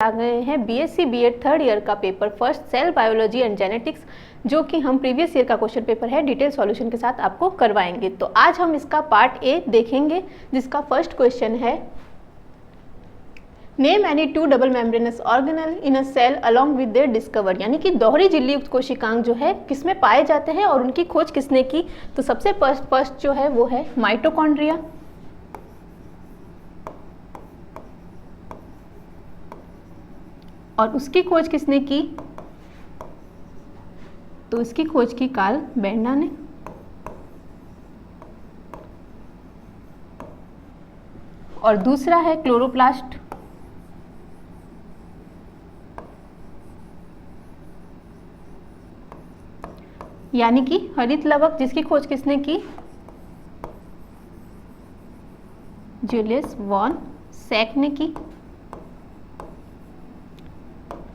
आ गए हैं BSc BEd third year का paper first cell biology and genetics, जो कि हम प्रीवियस ईयर का क्वेश्चन पेपर है डिटेल सॉल्यूशन के साथ आपको करवाएंगे। तो आज हम इसका पार्ट ए देखेंगे, जिसका फर्स्ट क्वेश्चन है name any two double membranous organelle in a cell along with their discover, यानी कि दोहरी झिल्ली युक्त कोशिकांग जो है किसमें पाए जाते हैं और उनकी खोज किसने की। तो सबसे फर्स्ट जो है वो है माइटोकॉन्ड्रिया। और उसकी खोज किसने की? तो इसकी खोज की कार्ल बेंडा ने। और दूसरा है क्लोरोप्लास्ट। यानी कि हरित लवक, जिसकी खोज किसने की? जूलियस वॉन सैक ने की।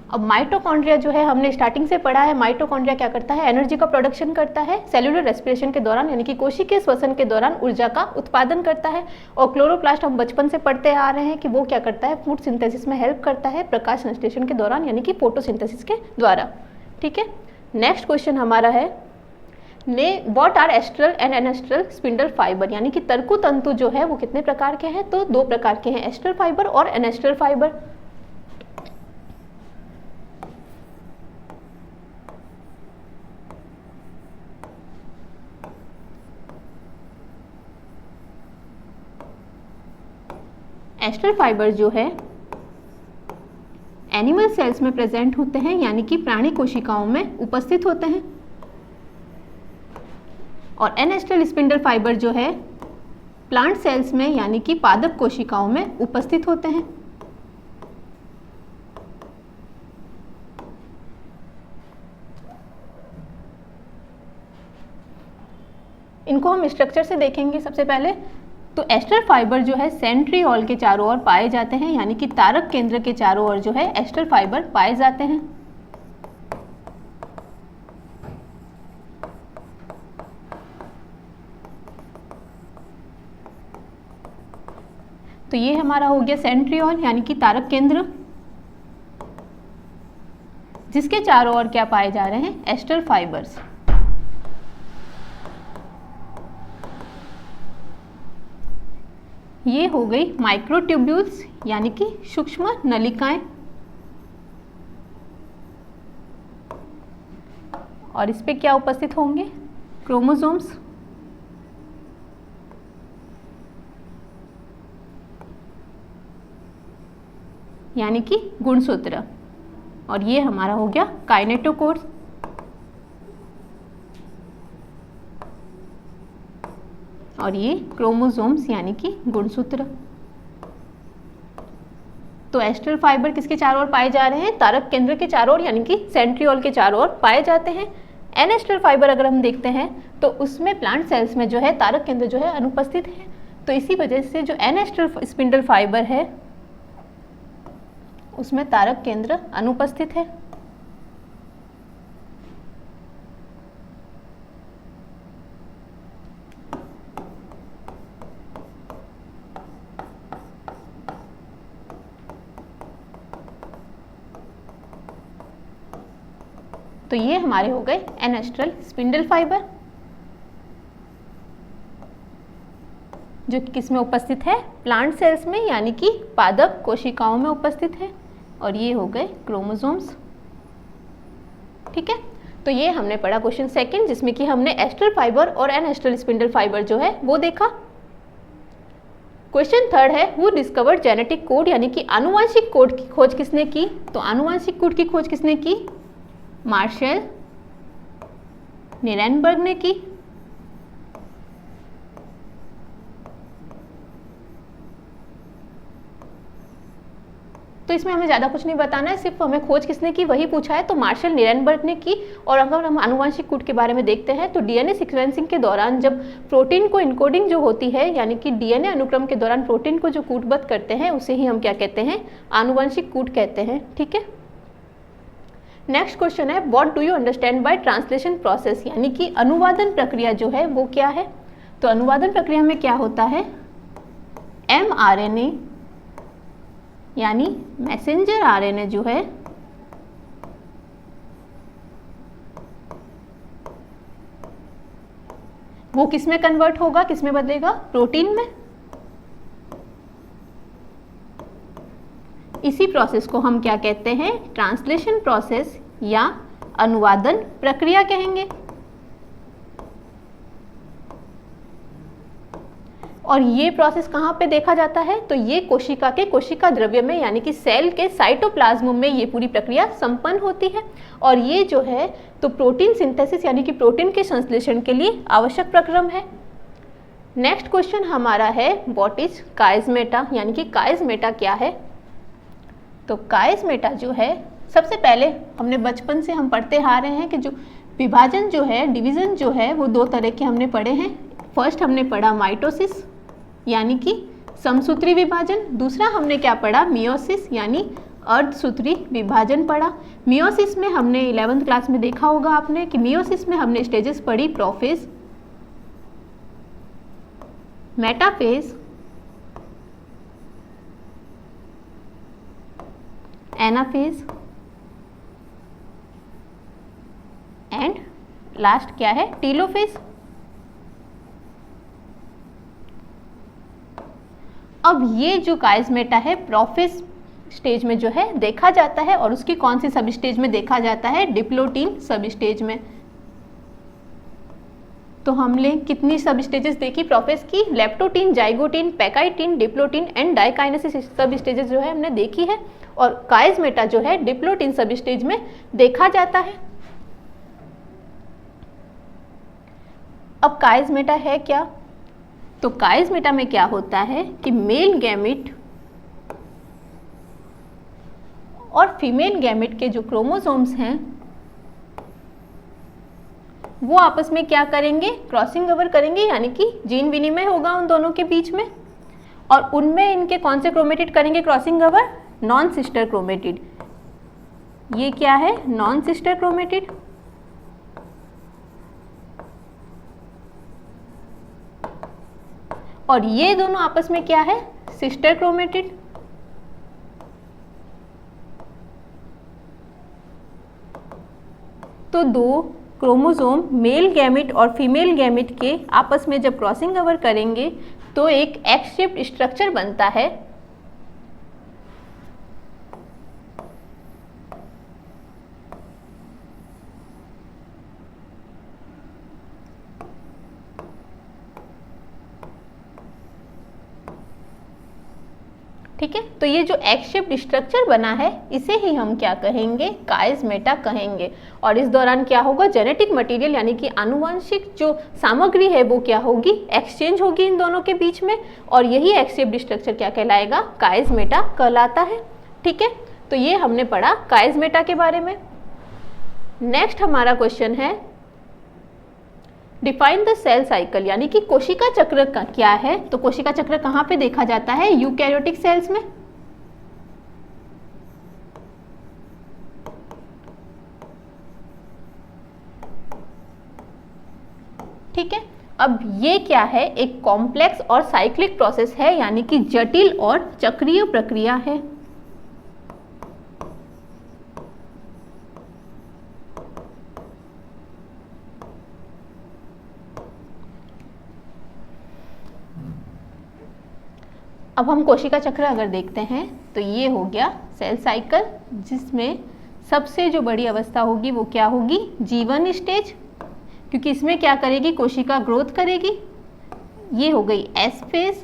अब माइटोकॉन्ड्रिया जो है हमने स्टार्टिंग से पढ़ा है, माइटोकॉन्ड्रिया क्या करता है? एनर्जी का प्रोडक्शन करता है सेल्यूलर रेस्पिरेशन के दौरान, यानी कि कोशिकीय श्वसन के दौरान ऊर्जा का उत्पादन करता है। और क्लोरोप्लास्ट हम बचपन से पढ़ते आ रहे हैं कि वो क्या करता है? फूड सिंथेसिस में हेल्प करता है प्रकाश संश्लेषण के दौरान, यानी कि फोटोसिंथेसिस के द्वारा। ठीक है, नेक्स्ट क्वेश्चन हमारा है what are astral and anastral spindle fibre, यानी कि तर्कु तंतु जो है वो कितने प्रकार के हैं? तो दो प्रकार के हैं, एस्ट्रल फाइबर और एनेस्ट्रल फाइबर। एस्ट्रल फाइबर जो है एनिमल सेल्स में प्रेजेंट होते हैं, यानी कि प्राणी कोशिकाओं में उपस्थित होते हैं। और एनेस्ट्रल स्पिंडल फाइबर जो है प्लांट सेल्स में, यानी कि पादप कोशिकाओं में उपस्थित होते हैं। इनको हम स्ट्रक्चर से देखेंगे सबसे पहले। तो एस्ट्रल फाइबर जो है सेंट्रियोल के चारों ओर पाए जाते हैं, यानी कि तारक केंद्र के चारों ओर जो है एस्ट्रल फाइबर पाए जाते हैं। तो ये हमारा हो गया सेंट्रियोल, यानी कि तारक केंद्र, जिसके चारों ओर क्या पाए जा रहे हैं? Astral fibres. ये हो गई माइक्रोट्यूब्यूल्स, यानी कि सूक्ष्म नलिकाएं। और इस पे क्या उपस्थित होंगे? क्रोमोसोम्स। यानी कि गुणसूत्र। और ये हमारा हो गया काइनेटोकोर। और ये क्रोमोसोम्स, यानी कि गुणसूत्र। तो एस्ट्रल फाइबर किसके चारों ओर पाए जा रहे हैं? तारक केंद्र के चारों ओर, यानी कि सेंट्रियोल के चारों ओर पाए जाते हैं। एनेस्ट्रल फाइबर अगर हम देखते हैं तो उसमें प्लांट सेल्स में जो है तारक केंद्र जो है अनुपस्थित है। तो इसी वजह से जो एनेस्ट्रल स्पिंडल फाइबर है उसमें तारक केंद्र अनुपस्थित है। तो ये हमारे हो गए एनेस्ट्रल स्पिंडल फाइबर, जो कि किस में उपस्थित है? प्लांट सेल्स में, यानी कि पादप कोशिकाओं में उपस्थित है। और ये हो गए क्रोमोसोम्स। ठीक है, तो ये हमने पढ़ा क्वेश्चन सेकंड, जिसमें कि हमने एस्ट्रल फाइबर और एनेस्ट्रल स्पिंडल फाइबर जो है वो देखा। क्वेश्चन थर्ड है हु डिस्कवर्ड जेनेटिक कोड, यानी कि आनुवंशिक कोड की खोज किसने की? तो आनुवंशिक कोड की खोज किसने की? मार्शल निरेनबर्ग ने की। तो इसमें हमें ज़्यादा कुछ नहीं बताना है, सिर्फ हमें खोज किसने की वही पूछा है। तो मार्शल निरेनबर्ग ने की। और अगर हम आनुवंशिक कोड के बारे में देखते हैं तो डीएनए सीक्वेंसिंग के दौरान जब प्रोटीन को इनकोडिंग जो होती है, यानी कि डीएनए अनुक्रम के दौरान प्रोटीन को जो कूटबद्ध करते हैं उसे ही हम क्या कहते हैं? आनुवंशिक कोड कहते हैं। ठीक है, नेक्स्ट क्वेश्चन है what do you understand by translation process, यानी कि अनुवादन प्रक्रिया जो है वो क्या है। तो अनुवादन प्रक्रिया में क्या होता है, mRNA यानी मैसेंजर आरएनए जो है वो किस में कन्वर्ट होगा, किस में बदलेगा, प्रोटीन में। इसी प्रोसेस को हम क्या कहते हैं, ट्रांसलेशन प्रोसेस या अनुवादन प्रक्रिया कहेंगे। और ये प्रोसेस कहाँ पे देखा जाता है, तो ये कोशिका के कोशिका द्रव्य में यानी कि सेल के साइटोप्लाज्म में ये पूरी प्रक्रिया संपन्न होती है। और ये जो है तो प्रोटीन सिंथेसिस यानी कि प्रोटीन के संश्लेषण के लिए आवश्यक प्रक्रम है। नेक्स्ट क्वेश्चन हमारा है व्हाट इज काइजमेटा, यानी कि काइजमेटा क्या है। तो काइजमेटा जो है, सबसे पहले हमने बचपन से हम पढ़ते आ रहे हैं कि जो विभाजन जो है, डिवीजन जो है वो दो तरह के हमने पढ़े हैं। फर्स्ट हमने पढ़ा माइटोसिस यानी कि समसूत्री विभाजन, दूसरा हमने क्या पढ़ा, मियोसिस यानी अर्धसूत्री विभाजन पढ़ा। मियोसिस में हमने 11th क्लास में देखा होगा आपने कि मियोसिस में हमने स्टेजेस पढ़ी, prophase, metaphase, anaphase and last क्या है, टीलोफेज। अब ये जो काइजमेटा है प्रोफेज स्टेज में जो है देखा जाता है, और उसकी कौन सी सब स्टेज में देखा जाता है, डिप्लोटीन सब स्टेज में। तो हमने कितनी सब स्टेजेस देखी प्रोफेज की, leptotene, zygotene, pachytene, diplotene and diakinesis सब स्टेजेस जो है हमने देखी है। और काइजमेटा जो है डिप्लोटीन सब स्टेज में देखा जाता है। अब काइजमेटा है क्या, तो काइजमेटा में क्या होता है कि मेल गैमेट और फीमेल गैमेट के जो क्रोमोसोम्स हैं वो आपस में क्या करेंगे, क्रॉसिंग ओवर करेंगे, यानी कि जीन विनिमय होगा उन दोनों के बीच में। और उनमें इनके कौन से क्रोमेटिड करेंगे crossing over, non sister chromatid. ये क्या है, नॉन सिस्टर क्रोमेटिड। और ये दोनों आपस में क्या है, सिस्टर क्रोमेटिड। तो दो क्रोमोसोम मेल गैमेट और फीमेल गैमेट के आपस में जब क्रॉसिंग ओवर करेंगे तो एक एक्स शेप्ड स्ट्रक्चर बनता है। ठीक है, तो ये जो एक्स शेप्ड स्ट्रक्चर बना है इसे ही हम क्या कहेंगे, काइजमेटा कहेंगे। और इस दौरान क्या होगा, जेनेटिक मटेरियल यानी कि आनुवंशिक जो सामग्री है वो क्या होगी, एक्सचेंज होगी इन दोनों के बीच में, और यही एक्स शेप्ड स्ट्रक्चर क्या कहलाएगा, काइजमेटा कहलाता है। ठीक है, तो ये हमने पढ़ा काइजमेटा के बारे में। नेक्स्ट हमारा क्वेश्चन है डिफाइन द सेल साइकिल, यानी कि कोशिका चक्र का क्या है। तो कोशिका चक्र कहाँ पे देखा जाता है, यूकैरियोटिक सेल्स में। ठीक है, अब ये क्या है, एक कॉम्प्लेक्स और साइक्लिक प्रोसेस है, यानी कि जटिल और चक्रीय प्रक्रिया है। अब हम कोशिका चक्र अगर देखते हैं तो ये हो गया सेल साइकिल, जिसमें सबसे जो बड़ी अवस्था होगी वो क्या होगी, G1 स्टेज, क्योंकि इसमें क्या करेगी, कोशिका ग्रोथ करेगी। ये हो गई S फेज,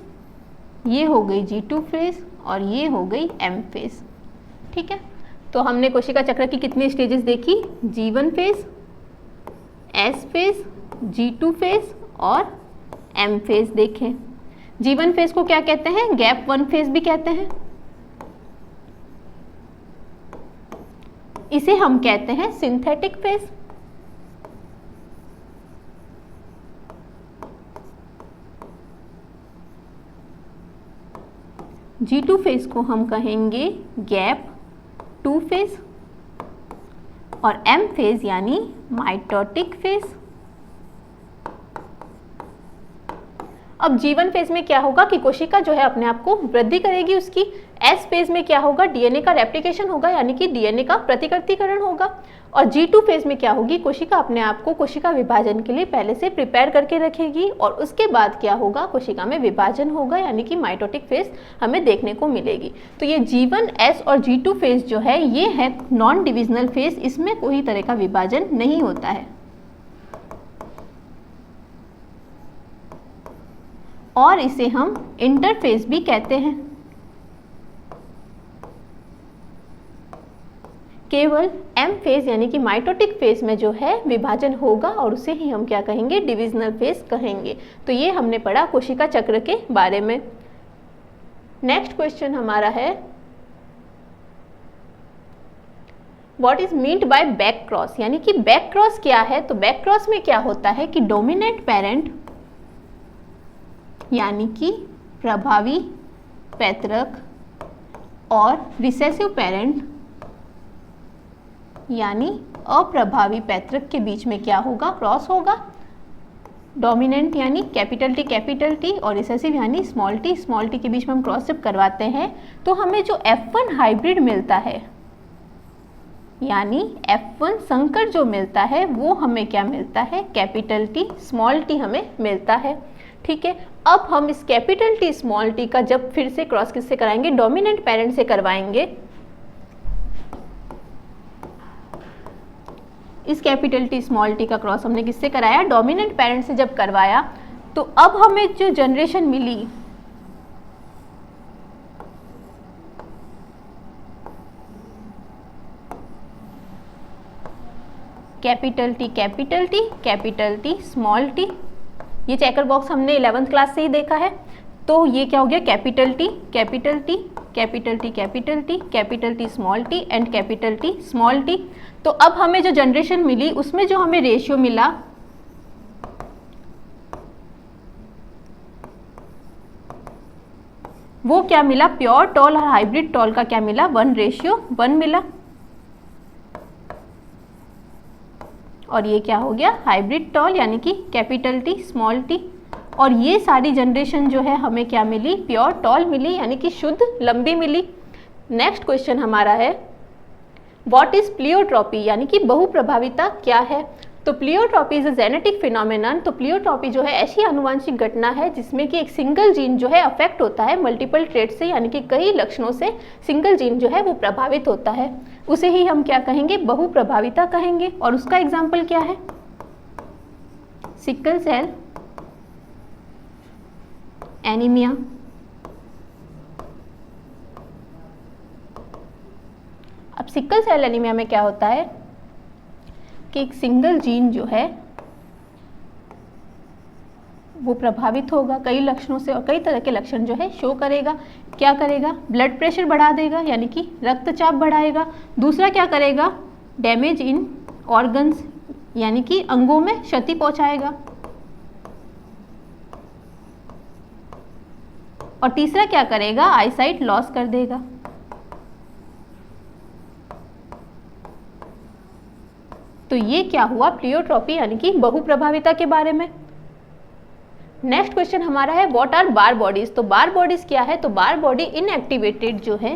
ये हो गई G2 फेज और ये हो गई M फेज। ठीक है, तो हमने कोशिका चक्र की कितनी स्टेजेस देखी, G1 phase, S phase, G2 phase और M फेज देखे। G1 फेज को क्या कहते हैं, गैप 1 फेज भी कहते हैं। इसे हम कहते हैं सिंथेटिक फेज। G2 फेज को हम कहेंगे गैप 2 फेज और M फेज यानी माइटोटिक फेज। अब G1 फेज में क्या होगा कि कोशिका जो है अपने आप को वृद्धि करेगी उसकी। S फेज में क्या होगा, डीएनए का रेप्लिकेशन होगा यानी कि डीएनए का प्रतिकृतिकरण होगा। और G2 फेज में क्या होगी, कोशिका अपने आप को कोशिका विभाजन के लिए पहले से प्रिपेयर करके रखेगी और उसके बाद क्या होगा, कोशिका में विभाजन होगा यानी कि माइटोटिक फेज हमें देखने को मिलेगी। तो ये G1, S और G2 फेज जो है ये है नॉन डिविजनल फेज, इसमें कोई तरह का विभाजन नहीं होता है। और इसे हम इंटरफेज भी कहते हैं। केवल M फेज यानी कि माइटोटिक फेज में जो है विभाजन होगा और उसे ही हम क्या कहेंगे, डिविजनल फेज कहेंगे। तो ये हमने पढ़ा कोशिका चक्र के बारे में। नेक्स्ट क्वेश्चन हमारा है what is meant buy back cross, यानी कि बैक क्रॉस क्या है। तो बैक क्रॉस में क्या होता है कि डोमिनेंट पेरेंट यानी कि प्रभावी पैतृक और रिसेसिव पेरेंट यानी अप्रभावी पैतृक के बीच में क्या होगा, क्रॉस होगा। डोमिनेंट यानी कैपिटल टी और रिसेसिव यानी स्मॉल टी के बीच में हम क्रॉस जब करवाते हैं तो हमें जो F1 हाइब्रिड मिलता है यानी F1 संकर जो मिलता है वो हमें क्या मिलता है, कैपिटल टी स्मॉल टी हमें मिलता है। ठीक है, अब हम इस कैपिटल टी स्मॉल टी का जब फिर से क्रॉस किससे कराएंगे, डोमिनेंट पेरेंट से करवाएंगे। इस कैपिटल टी स्मॉल टी का क्रॉस हमने किससे कराया, डोमिनेंट पेरेंट से जब करवाया तो अब हमें जो जनरेशन मिली कैपिटल टी स्मॉल टी, ये चेकर बॉक्स हमने 11th क्लास से ही देखा है। तो ये क्या हो गया, capital T small T and capital T small T. तो अब हमें जो जनरेशन मिली उसमें जो हमें रेशियो मिला वो क्या मिला, प्योर टॉल और हाइब्रिड टॉल का क्या मिला, 1:1 मिला। और ये क्या हो गया, हाइब्रिड टॉल यानी कि कैपिटल टी स्मॉल टी। और ये सारी जनरेशन जो है हमें क्या मिली, प्योर टॉल मिली यानी कि शुद्ध लंबी मिली। नेक्स्ट क्वेश्चन हमारा है व्हाट इज प्लियोट्रॉपी, यानी कि बहुप्रभाविता क्या है। तो pleiotropy is a genetic phenomenon. तो प्लियोट्रॉपी जो है ऐसी आनुवंशिक घटना है जिसमें कि एक सिंगल जीन जो है अफेक्ट होता है मल्टीपल ट्रेट से, यानी कि कई लक्षणों से सिंगल जीन जो है वो प्रभावित होता है, उसे ही हम क्या कहेंगे, बहुप्रभाविता कहेंगे। और उसका एग्जाम्पल क्या है, सिकल सेल एनीमिया, अब सिकल सेल एनीमिया में क्या होता है कि एक सिंगल जीन जो है वो प्रभावित होगा कई लक्षणों से और कई तरह के लक्षण जो है शो करेगा। क्या करेगा, ब्लड प्रेशर बढ़ा देगा यानी कि रक्तचाप बढ़ाएगा। दूसरा क्या करेगा, डैमेज इन ऑर्गन्स यानी कि अंगों में क्षति पहुंचाएगा। और तीसरा क्या करेगा, आईसाइट लॉस कर देगा। तो ये क्या हुआ, प्लियोट्रॉपी यानी कि बहुप्रभाविता के बारे में। नेक्स्ट क्वेश्चन हमारा है व्हाट आर बार बॉडीज। तो बार बॉडीज क्या है, तो बार बॉडी इनएक्टिवेटेड जो है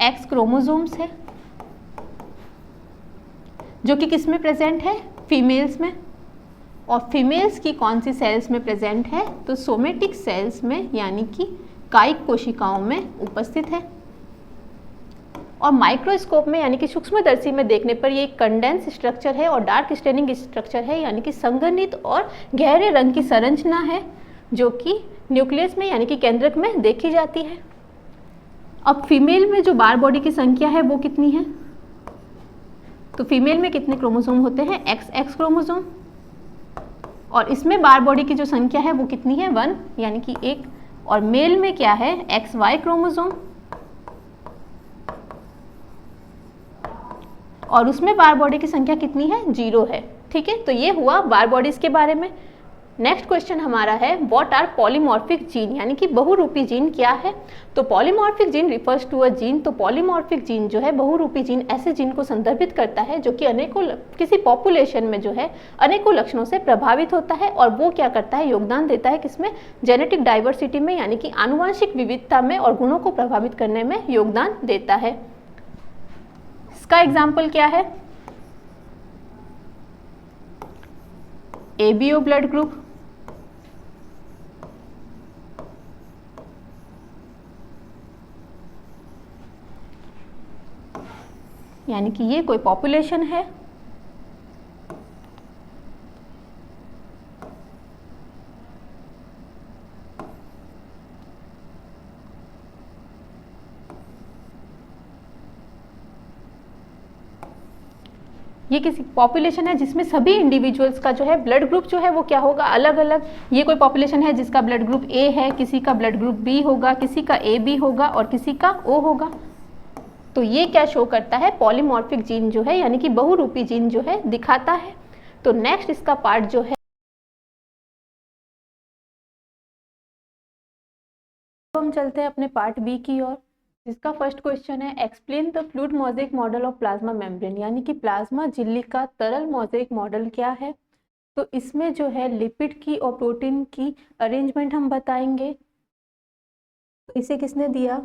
एक्स क्रोमोसोम्स है जो कि किस में प्रेजेंट है, फीमेल्स में। और फीमेल्स की कौन सी सेल्स में प्रेजेंट है, तो सोमेटिक सेल्स में यानी कि कायिक कोशिकाओं में उपस्थित है। और माइक्रोस्कोप में यानी कि सूक्ष्मदर्शी में देखने पर ये कंडेंस स्ट्रक्चर है और डार्क स्टेनिंग स्ट्रक्चर है, यानी कि संघनित और गहरे रंग की संरचना है जो कि न्यूक्लियस में यानी कि केंद्रक में देखी जाती है। अब फीमेल में जो बार बॉडी की संख्या है वो कितनी है, तो फीमेल में कितने क्रोमोसोम होते हैं, XX क्रोमोसोम। और इसमें बार बॉडी की जो संख्या है वो कितनी है, 1 यानी कि 1। और मेल में क्या है, XY क्रोमोसोम। और उसमें बार बॉडी की संख्या कितनी है, 0 है। ठीक है, तो ये हुआ बार बॉडीज के बारे में। नेक्स्ट क्वेश्चन हमारा है व्हाट आर पॉलीमॉर्फिक जीन, यानी कि बहुरूपी जीन क्या है। तो polymorphic gene refers to a gene, तो पॉलीमॉर्फिक जीन जो है बहुरूपी जीन ऐसे जीन को संदर्भित करता है जो कि अनेकों किसी पॉपुलेशन में जो है अनेकों लक्षणों से प्रभावित होता है, और वो क्या करता है, योगदान देता है किसमें, जेनेटिक डाइवर्सिटी में, यानी कि आनुवंशिक विविधता में, और गुणों को प्रभावित करने में योगदान देता है। इसका एग्जाम्पल क्या है, एबीओ ब्लड ग्रुप, यानी कि ये कोई पॉपुलेशन है, ये किसी पॉपुलेशन है जिसमें सभी इंडिविजुअल्स का जो है ब्लड ग्रुप जो है वो क्या होगा, अलग अलग। ये कोई पॉपुलेशन है जिसका ब्लड ग्रुप ए है, किसी का ब्लड ग्रुप बी होगा, किसी का ए बी होगा और किसी का ओ होगा। तो ये क्या शो करता है, पॉलीमॉर्फिक जीन जो है यानी कि बहुरूपी जीन जो है दिखाता है। तो नेक्स्ट इसका पार्ट जो है, तो हम चलते हैं अपने पार्ट बी की ओर, जिसका फर्स्ट क्वेश्चन है explain the fluid mosaic model of plasma membrane, यानी कि प्लाज्मा झिल्ली का तरल मोज़ेक मॉडल क्या है। तो इसमें जो है लिपिड की और प्रोटीन की अरेंजमेंट हम बताएंगे। तो इसे किसने दिया,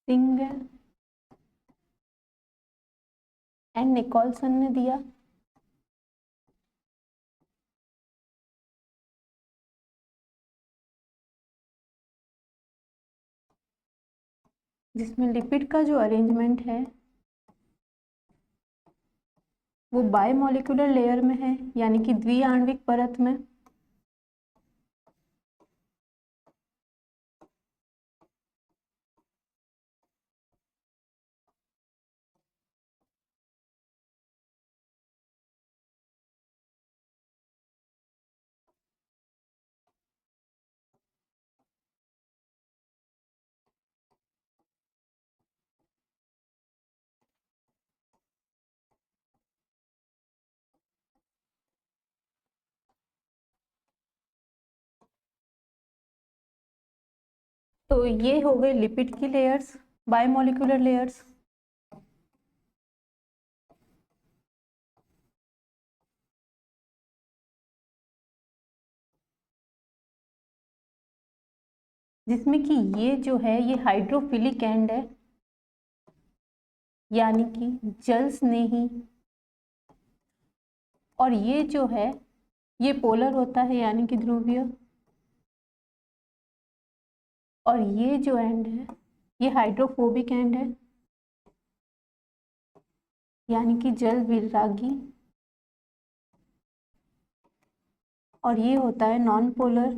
सिंगल एंड निकोलसन ने दिया। जिसमें लिपिड का जो अरेंजमेंट है वो बायोमोलिकुलर लेयर में है, यानी कि द्विआण्विक परत में। तो ये हो गए लिपिड की लेयर्स, बायोमोलिकुलर लेयर्स। जिसमें कि ये जो है ये हाइड्रोफिलिक एंड है, यानी कि जल स्नेही, और ये जो है ये पोलर होता है यानी कि ध्रुवीय, और ये जो एंड है ये हाइड्रोफोबिक एंड है, यानी कि जल विरागी, और ये होता है नॉन पोलर।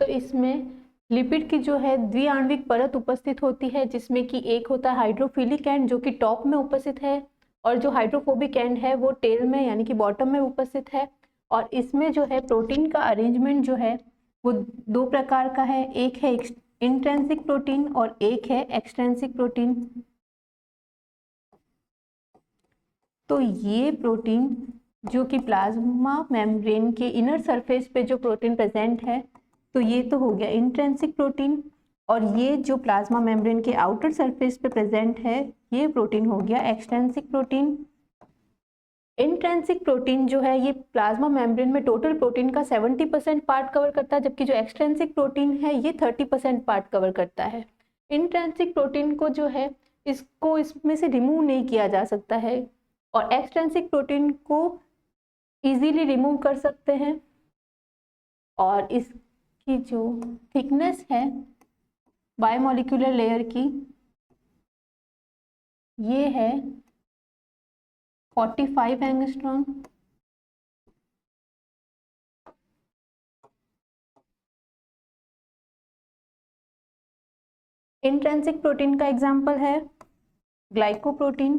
तो इसमें लिपिड की जो है द्विआण्विक परत उपस्थित होती है, जिसमें कि एक होता है हाइड्रोफिलिक एंड जो कि टॉप में उपस्थित है, और जो हाइड्रोफोबिक एंड है वो टेल में यानी कि बॉटम में उपस्थित है। और इसमें जो है प्रोटीन का अरेंजमेंट जो है वो दो प्रकार का है, एक है इंट्रिंसिक प्रोटीन और एक है एक्सट्रिंसिक प्रोटीन। तो ये प्रोटीन जो कि प्लाज्मा मेम्ब्रेन के इनर सरफेस पे जो प्रोटीन प्रेजेंट है, तो ये तो हो गया इंट्रिंसिक प्रोटीन, और ये जो प्लाज्मा मेम्ब्रेन के आउटर सरफेस पे प्रेजेंट है ये प्रोटीन हो गया एक्सट्रिंसिक प्रोटीन। इंट्रिंसिक प्रोटीन जो है ये प्लाज्मा मेम्ब्रेन में टोटल प्रोटीन का 70% पार्ट कवर करता है, जबकि जो एक्सट्रिंसिक प्रोटीन है ये 30% पार्ट कवर करता है। इंट्रिंसिक प्रोटीन को जो है इसको इसमें से रिमूव नहीं किया जा सकता है, और एक्सट्रिंसिक प्रोटीन को इजीली रिमूव कर सकते हैं। और इसकी जो थिकनेस है बायोमोलिकुलर लेयर की ये है 45 एंगस्ट्रॉम। इंट्रिंसिक प्रोटीन का एग्जाम्पल है ग्लाइकोप्रोटीन,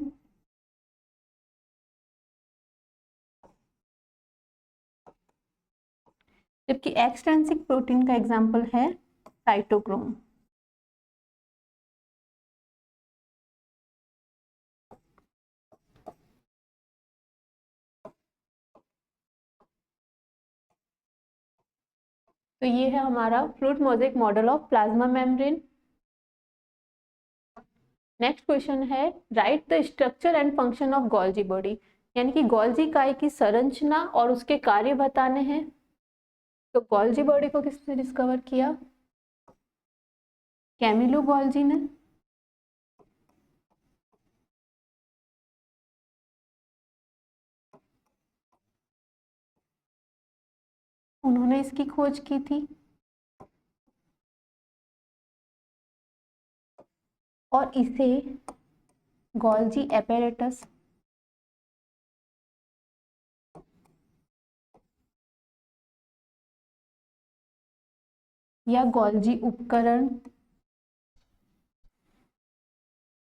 जबकि एक्सट्रिंसिक प्रोटीन का एग्जाम्पल है साइटोक्रोम। तो ये है हमारा fluid mosaic model of plasma membrane. Next question है write the structure and function of Golgi body, यानी कि गोल्जी काय की संरचना और उसके कार्य बताने हैं। तो गोल्जी बॉडी को किसने डिस्कवर किया? कैमिलो गोल्जी ने। उन्होंने इसकी खोज की थी। और इसे गोल्जी एपेरेटस या गोल्जी उपकरण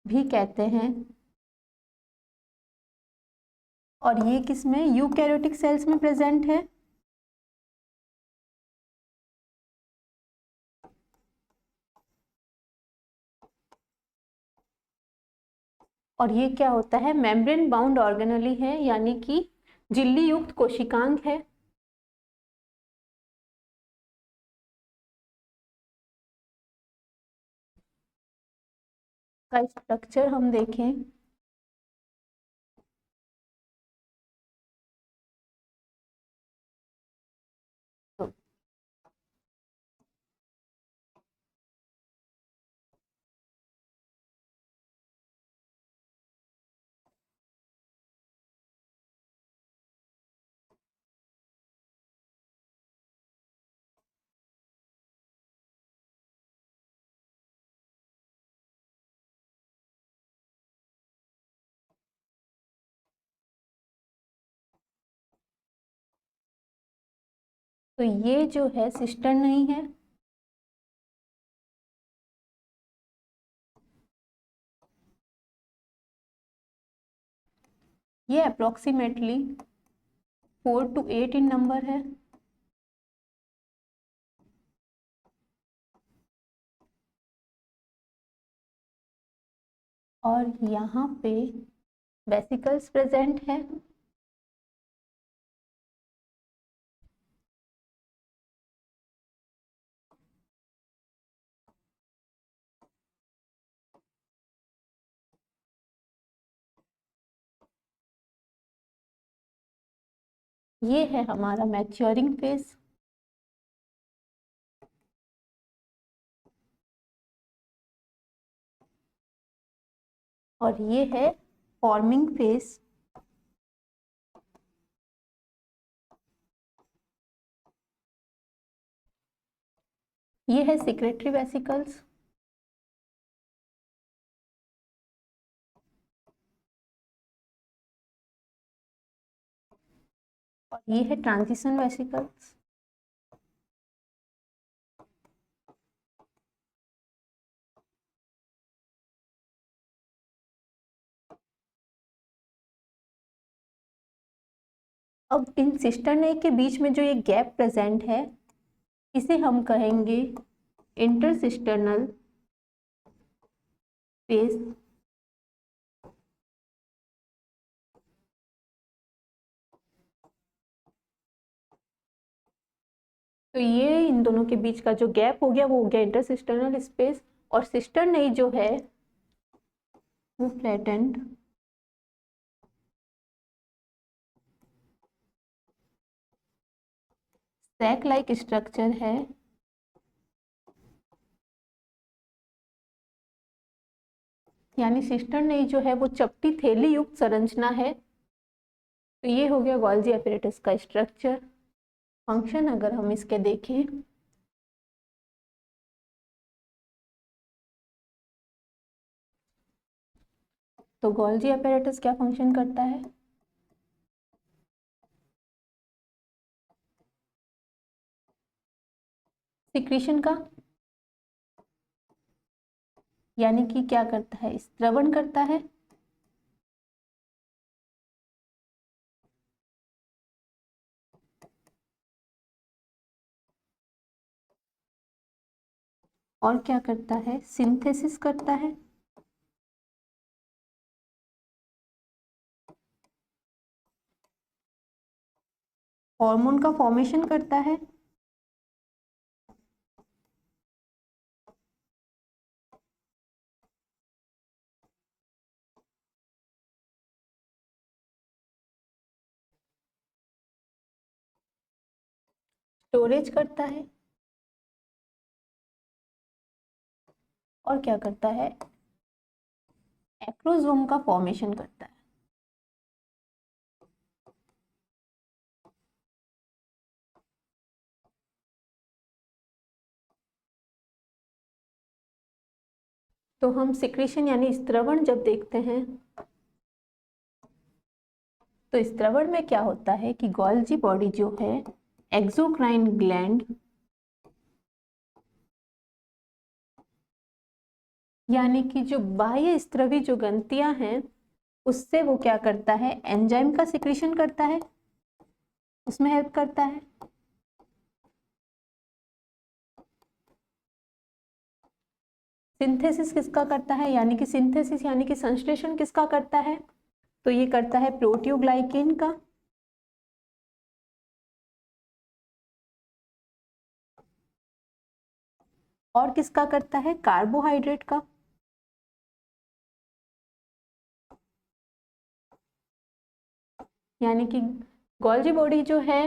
भी कहते हैं। और ये किसमें? यूकैरियोटिक सेल्स में प्रेजेंट है। और ये क्या होता है? मेम्ब्रेन बाउंड ऑर्गेनेली है, यानी कि झिल्ली युक्त कोशिकांग है। का स्ट्रक्चर हम देखें तो ये जो है सिस्टर्न नहीं है, ये अप्रोक्सीमेटली 4 to 8 इन नंबर है। और यहाँ पे वेसिकल्स प्रेजेंट है। ये है हमारा मैच्योरिंग फेज। और ये है फॉर्मिंग फेज। ये है सिक्रेटरी वेसिकल्स। और ये है ट्रांजिशन वेसिकल्स। अब इन सिस्टर्न ए के बीच में जो ये गैप प्रेजेंट है, इसे हम कहेंगे इंटरसिस्टर्नल फेज। तो ये इन दोनों के बीच का जो गैप हो गया वो हो गया इंटरसिस्टर्नल स्पेस। और सिस्टर्न ए जो है वो फ्लैटेंड सैक लाइक स्ट्रक्चर है, यानी सिस्टर्न ए जो है वो चपटी थैली युक्त संरचना है। तो ये हो गया गोल्जी एपेरेटस का स्ट्रक्चर। फंक्शन अगर हम इसके देखें तो गोल्जी एपेरेटस क्या फंक्शन करता है? सिक्रीशन का, यानी कि क्या करता है? स्त्रवण करता है। और क्या करता है, सिंथेसिस करता है। हार्मोन का फॉर्मेशन करता है। स्टोरेज करता है। और क्या करता है, एक्रोसोम का फॉर्मेशन करता है। तो हम सिक्रीशन यानी स्त्रवण जब देखते हैं, तो स्त्रवण में क्या होता है कि गोल्जी बॉडी जो है, एक्सोक्राइन ग्लैंड यानी कि जो बाह्य स्त्रवी जो ग्रंथियां हैं, उससे वो क्या करता है, एंजाइम का सिक्रीशन करता है, उसमें हेल्प करता है। सिंथेसिस किसका करता है, यानी कि सिंथेसिस यानी कि संश्लेषण किसका करता है, तो ये करता है प्रोटियोग्लाइकेन का। और किसका करता है, कार्बोहाइड्रेट का। यानी कि गोल्जी बॉडी जो है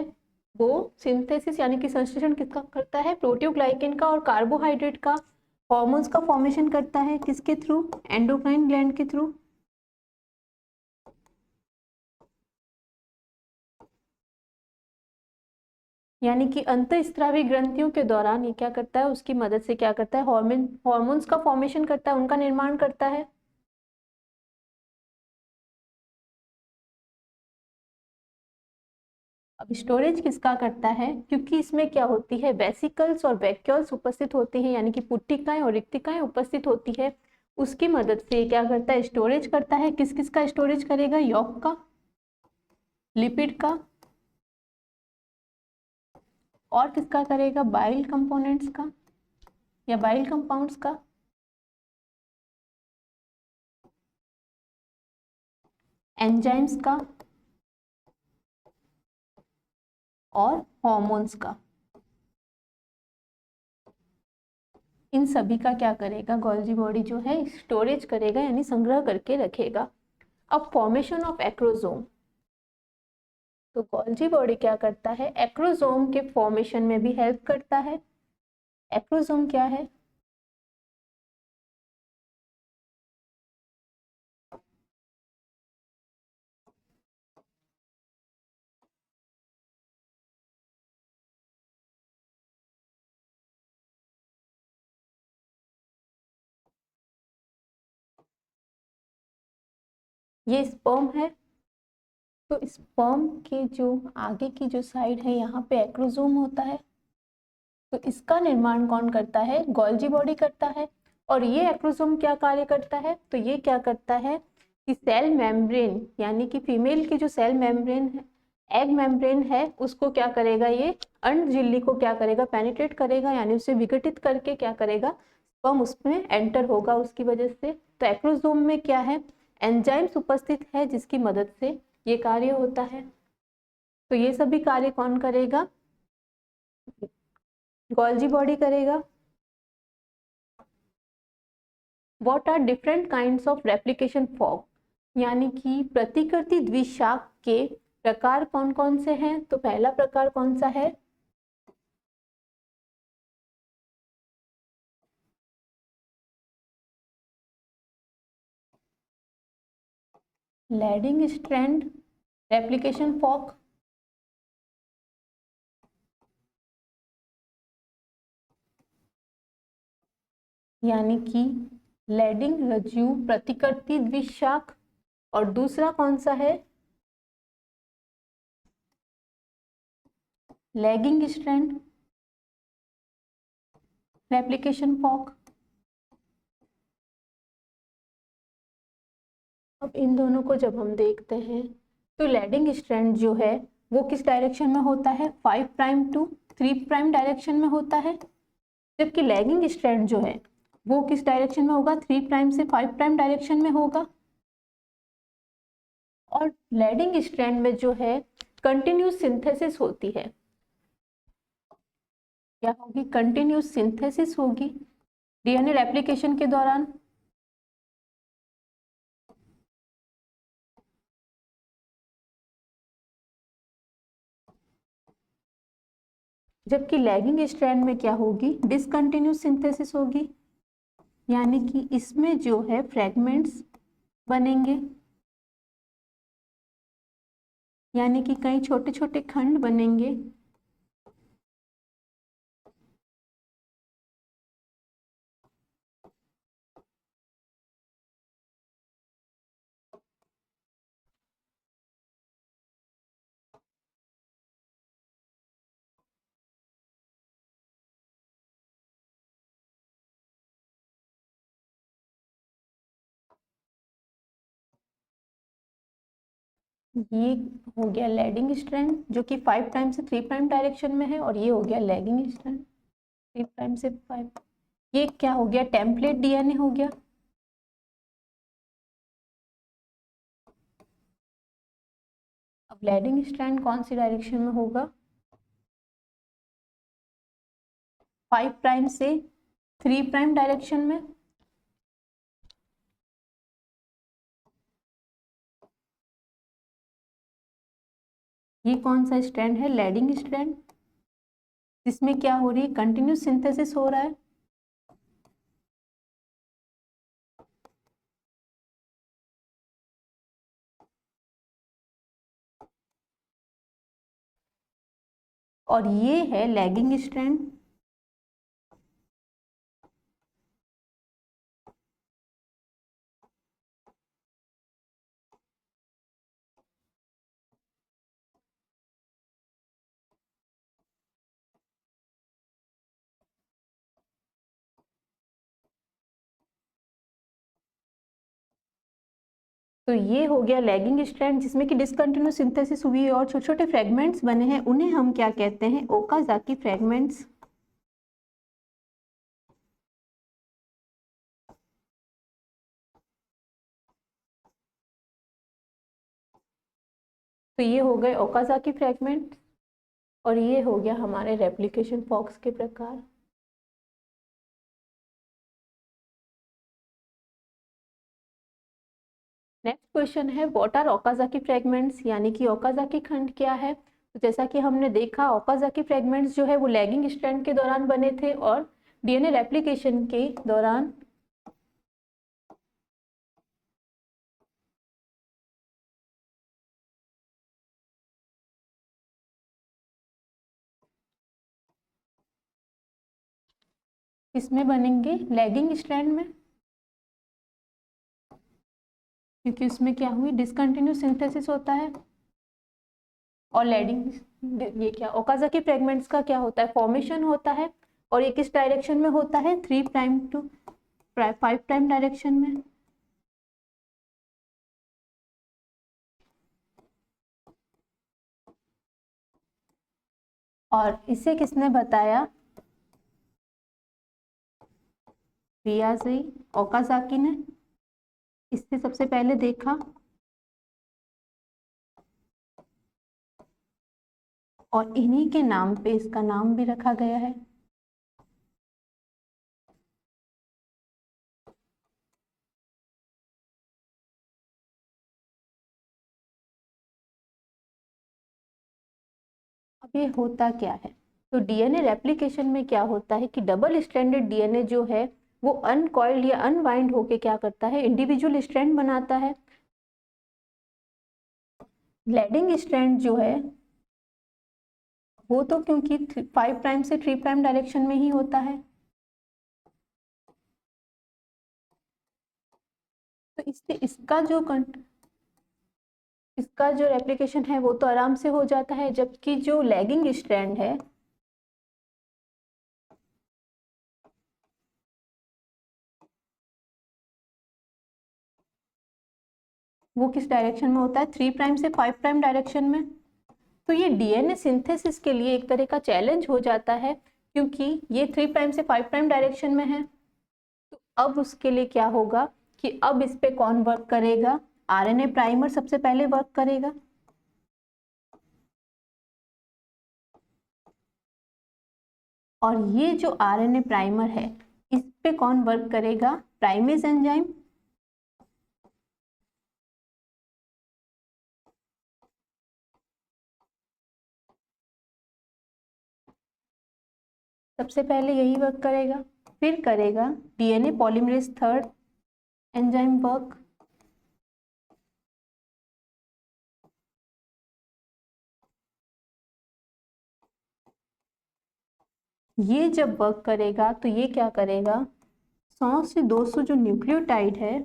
वो सिंथेसिस यानी कि संश्लेषण किसका करता है, प्रोटियोग्लाइकेन का और कार्बोहाइड्रेट का। हॉर्मोन्स का फॉर्मेशन करता है किसके थ्रू, एंडोक्राइन ग्लैंड के थ्रू। यानी कि अंतःस्रावी ग्रंथियों के दौरान ये क्या करता है, उसकी मदद से क्या करता है, हॉर्मोन्स का फॉर्मेशन करता है, उनका निर्माण करता है। अब स्टोरेज किसका करता है, क्योंकि इसमें क्या होती है, वेसिकल्स और वैक्यूल्स उपस्थित होते हैं, यानी कि पुट्टिकाएं और रिक्तिकाएं उपस्थित होती है। उसकी मदद से क्या करता है, स्टोरेज करता है। किस किस का स्टोरेज करेगा, यॉक का, लिपिड का, और किसका करेगा, बाइल कंपोनेंट्स का या बाइल कंपाउंड्स का, एंजाइम्स का और हॉर्मोन्स का। इन सभी का क्या करेगा, गोल्जी बॉडी जो है स्टोरेज करेगा, यानी संग्रह करके रखेगा। अब फॉर्मेशन ऑफ एक्रोसोम, तो गोल्जी बॉडी क्या करता है, एक्रोसोम के फॉर्मेशन में भी हेल्प करता है। एक्रोसोम क्या है, ये स्पर्म है। तो स्पर्म के जो आगे की जो साइड है, यहाँ पे एक्रोसोम होता है। तो इसका निर्माण कौन करता है, गोल्जी बॉडी करता है। और ये एक्रोसोम क्या कार्य करता है, तो ये क्या करता है कि सेल मेम्ब्रेन यानी कि फीमेल की जो सेल मेम्ब्रेन है, एग मेम्ब्रेन है, उसको क्या करेगा, ये अंड झिल्ली को क्या करेगा, पेनिट्रेट करेगा, यानी उसे विघटित करके क्या करेगा, स्पर्म उसमें एंटर होगा उसकी वजह से। तो एक्रोसोम में क्या है, एंजाइम्स उपस्थित है, जिसकी मदद से ये कार्य होता है। तो ये सभी कार्य कौन करेगा, गोल्जी बॉडी करेगा। What are different kinds of replication fork, यानी कि प्रतिकृति द्विशाख के प्रकार कौन कौन से हैं, तो पहला प्रकार कौन सा है, लैडिंग स्ट्रैंड रेप्लिकेशन फॉर्क। यानी कि लैडिंग रज्जु प्रतिकृति द्विशाख। और दूसरा कौन सा है, लैगिंग स्ट्रैंड रेप्लिकेशन फॉर्क। अब इन दोनों को जब हम देखते हैं, तो लैडिंग स्ट्रैंड जो है वो किस डायरेक्शन में होता है, 5' टू 3' डायरेक्शन में होता है। जबकि लैगिंग स्ट्रैंड जो है वो किस डायरेक्शन में होगा, 3 प्राइम से 5 प्राइम डायरेक्शन में होगा। और लैगिंग स्ट्रैंड में जो है कंटिन्यूस सिंथेसिस होती है, क्या होगी, कंटिन्यूस सिंथेसिस होगी डीएनए रेप्लिकेशन के दौरान। जबकि लैगिंग स्ट्रैंड में क्या होगी, डिसकंटिन्यूस सिंथेसिस होगी, यानी कि इसमें जो है फ्रैगमेंट्स बनेंगे, यानी कि कई छोटे छोटे खंड बनेंगे। ये हो गया लैगिंग स्ट्रैंड जो कि 5 प्राइम से 3 प्राइम डायरेक्शन में है, और ये हो गया लैगिंग स्ट्रैंड 3 प्राइम से 5। ये क्या हो गया, टेम्पलेट डीएनए हो गया। अब लैगिंग स्ट्रैंड कौन सी डायरेक्शन में होगा, 5 प्राइम से 3 प्राइम डायरेक्शन में। ये कौन सा स्ट्रैंड है, लैगिंग स्ट्रैंड, जिसमें क्या हो रही है, कंटिन्यूस सिंथेसिस हो रहा है। और ये है लैगिंग स्ट्रैंड। तो ये हो गया लैगिंग स्ट्रैंड जिसमें कि डिसकंटिन्यूस सिंथेसिस हुई है और छोटे छोटे फ्रेगमेंट्स बने हैं, उन्हें हम क्या कहते हैं, ओकाजाकी फ्रेगमेंट्स। तो ये हो गए ओकाजाकी फ्रेगमेंट, और ये हो गया हमारे रेप्लिकेशन फॉक्स के प्रकार। नेक्स्ट क्वेश्चन है व्हाट आर ओकाजाकी फ्रेगमेंट्स, यानी कि ओकाजाकी खंड क्या है। तो जैसा कि हमने देखा ओकाजाकी फ्रेगमेंट्स जो है वो लैगिंग स्ट्रैंड के दौरान बने थे और डीएनए रेप्लिकेशन के दौरान इसमें बनेंगे लैगिंग स्ट्रैंड में, क्योंकि उसमें क्या हुई, डिसकंटिन्यूस सिंथेसिस होता है। और लैगिंग ये क्या, ओकाजाकी फ्रेगमेंट्स का क्या होता है, फॉर्मेशन होता है, और ये किस डायरेक्शन में होता है, 3 प्राइम टू 5 प्राइम डायरेक्शन में। और इसे किसने बताया, रियाजी ओकाजाकी ने इससे सबसे पहले देखा, और इन्हीं के नाम पे इसका नाम भी रखा गया है। अब ये होता क्या है, तो डीएनए रेप्लिकेशन में क्या होता है कि डबल स्ट्रैंडेड डीएनए जो है वो अनकॉइल्ड या अनवाइंड होके क्या करता है, इंडिविजुअल स्ट्रैंड बनाता है। लैगिंग स्ट्रैंड जो है वो तो क्योंकि 5 प्राइम से 3 प्राइम डायरेक्शन में ही होता है, तो इससे इसका जो रेप्लिकेशन है वो तो आराम से हो जाता है, जबकि जो लैगिंग स्ट्रैंड है वो किस डायरेक्शन में होता है, 3 प्राइम से 5 प्राइम डायरेक्शन में। तो ये डीएनए सिंथेसिस के लिए एक तरह का चैलेंज हो जाता है क्योंकि ये 3 प्राइम से 5 प्राइम डायरेक्शन में है। तो अब उसके लिए क्या होगा कि अब इस पे कौन वर्क करेगा, आरएनए प्राइमर सबसे पहले वर्क करेगा। और ये जो आरएनए प्राइमर है इस पे कौन वर्क करेगा, प्राइमेज एंजाइम। सबसे पहले यही वर्क करेगा, फिर करेगा DNA polymerase third enzyme work. ये जब वर्क करेगा तो ये क्या करेगा, 100 से 200 जो न्यूक्लियोटाइड है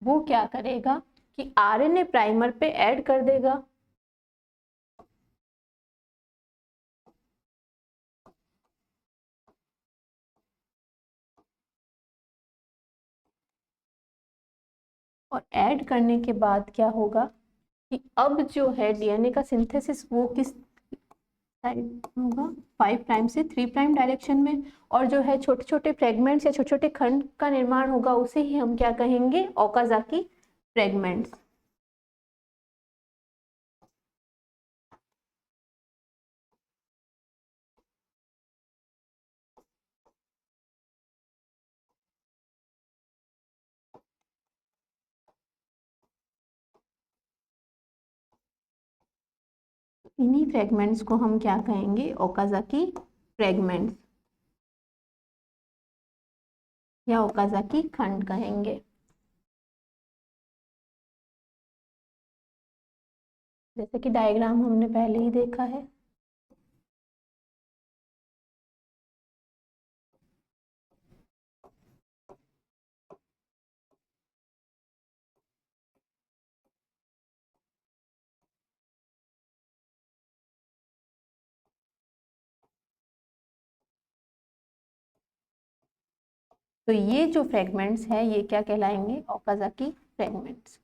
वो क्या करेगा कि आरएनए प्राइमर पे ऐड कर देगा। और ऐड करने के बाद क्या होगा कि अब जो है डीएनए का सिंथेसिस वो किस साइड होगा, 5 प्राइम से 3 प्राइम डायरेक्शन में। और जो है छोटे छोटे फ्रेगमेंट्स या छोटे छोटे खंड का निर्माण होगा उसे ही हम क्या कहेंगे, ओकाजाकी फ्रेगमेंट्स। इन्हीं फ्रेगमेंट्स को हम क्या कहेंगे, ओकाजाकी फ्रेगमेंट्स या ओकाजाकी खंड कहेंगे। जैसे कि डायग्राम हमने पहले ही देखा है। तो ये जो फ्रेगमेंट्स है ये क्या कहलाएंगे, ओकाजाकी फ्रेगमेंट्स।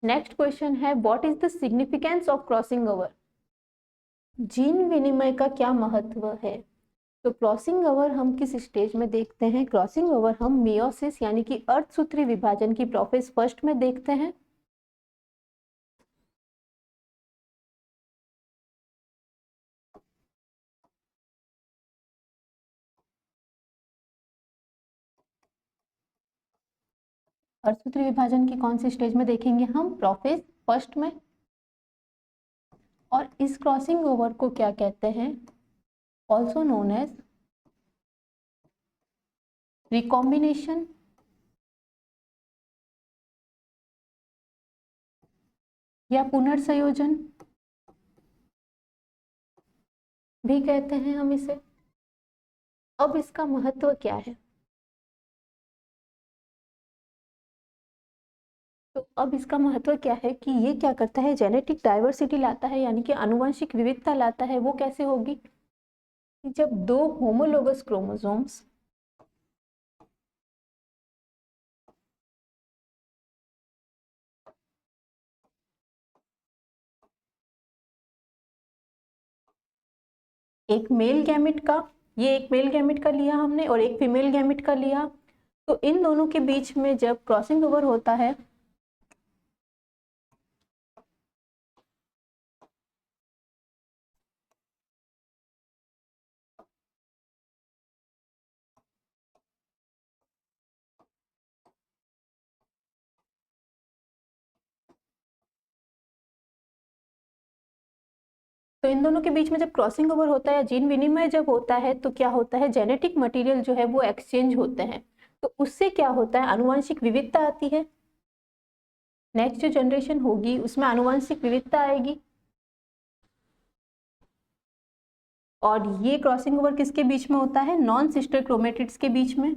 नेक्स्ट क्वेश्चन है, what is the significance of crossing over. Gene विनिमय का क्या महत्व है। तो क्रॉसिंग ओवर हम किस स्टेज में देखते हैं, क्रॉसिंग ओवर हम मियोसिस यानी कि अर्धसूत्री विभाजन की प्रोफेज फर्स्ट में देखते हैं। अर्धसूत्री विभाजन की कौन सी स्टेज में देखेंगे हम, प्रोफेज फर्स्ट में। और इस क्रॉसिंग ओवर को क्या कहते हैं, ऑल्सो नोन एज रिकॉम्बिनेशन या पुनर्संयोजन भी कहते हैं हम इसे। अब इसका महत्व क्या है, तो अब इसका महत्व क्या है कि ये क्या करता है, जेनेटिक डाइवर्सिटी लाता है यानी कि आनुवंशिक विविधता लाता है। वो कैसे होगी कि जब दो होमोलोगस क्रोमोसोम्स एक मेल गैमेट का, ये एक मेल गैमेट का लिया हमने और एक फीमेल गैमेट का लिया, तो इन दोनों के बीच में जब क्रॉसिंग ओवर होता है तो इन दोनों के बीच में जब क्रॉसिंग ओवर होता है या जीन विनिमय जब होता है तो क्या होता है, जेनेटिक मटेरियल जो है वो एक्सचेंज होते हैं। तो उससे क्या होता है, आनुवंशिक विविधता आती है। नेक्स्ट जो जनरेशन होगी उसमें आनुवंशिक विविधता आएगी। और ये क्रॉसिंग ओवर किसके बीच में होता है, नॉन सिस्टर क्रोमेटिड्स के बीच में।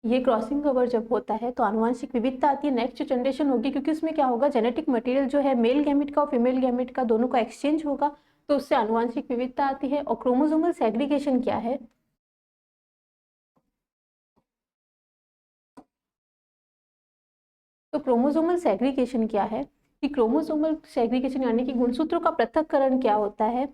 ये क्रॉसिंग ओवर जब होता है तो आनुवंशिक विविधता आती है, नेक्स्ट जो जनरेशन होगी, क्योंकि उसमें क्या होगा, जेनेटिक मटेरियल जो है मेल गैमेट का और फीमेल गैमेट का दोनों का एक्सचेंज होगा, तो उससे आनुवंशिक विविधता आती है। और क्रोमोसोमल सेग्रीगेशन क्या है, तो क्रोमोसोमल सेग्रीगेशन क्या है कि क्रोमोसोमल सेग्रीगेशन यानी कि गुणसूत्रों का पृथक्करण क्या होता है,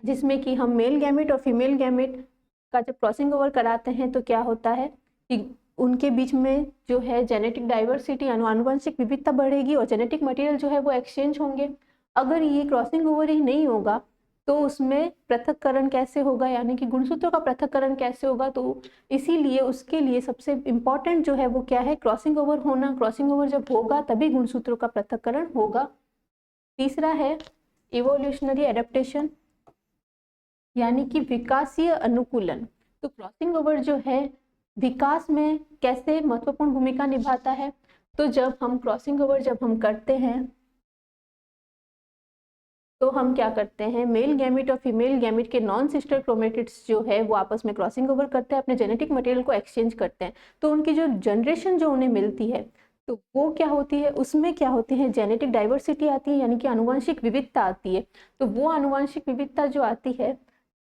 जिसमें कि हम मेल गैमेट और फीमेल गैमेट का जब क्रॉसिंग ओवर कराते हैं तो क्या होता है कि उनके बीच में जो है जेनेटिक डाइवर्सिटी आनुवंशिक विविधता बढ़ेगी और जेनेटिक मटेरियल जो है वो एक्सचेंज होंगे। अगर ये क्रॉसिंग ओवर ही नहीं होगा तो उसमें पृथक्करण कैसे होगा, यानी कि गुणसूत्रों का पृथक्करण कैसे होगा, तो इसीलिए उसके लिए सबसे इम्पॉर्टेंट जो है वो क्या है, क्रॉसिंग ओवर होना। क्रॉसिंग ओवर जब होगा तभी गुणसूत्रों का पृथक्करण होगा। तीसरा है इवोल्यूशनरी एडेप्टेशन यानी कि विकासीय अनुकूलन। तो क्रॉसिंग ओवर जो है विकास में कैसे महत्वपूर्ण भूमिका निभाता है, तो जब हम क्रॉसिंग ओवर जब हम करते हैं तो हम क्या करते हैं, मेल गैमेट और फीमेल गैमेट के नॉन सिस्टर क्रोमेटिड्स जो है वो आपस में क्रॉसिंग ओवर करते हैं, अपने जेनेटिक मटेरियल को एक्सचेंज करते हैं, तो उनकी जो जनरेशन जो उन्हें मिलती है तो वो क्या होती है, उसमें क्या होती है, जेनेटिक डाइवर्सिटी आती है यानी कि आनुवंशिक विविधता आती है। तो वो आनुवंशिक विविधता जो आती है,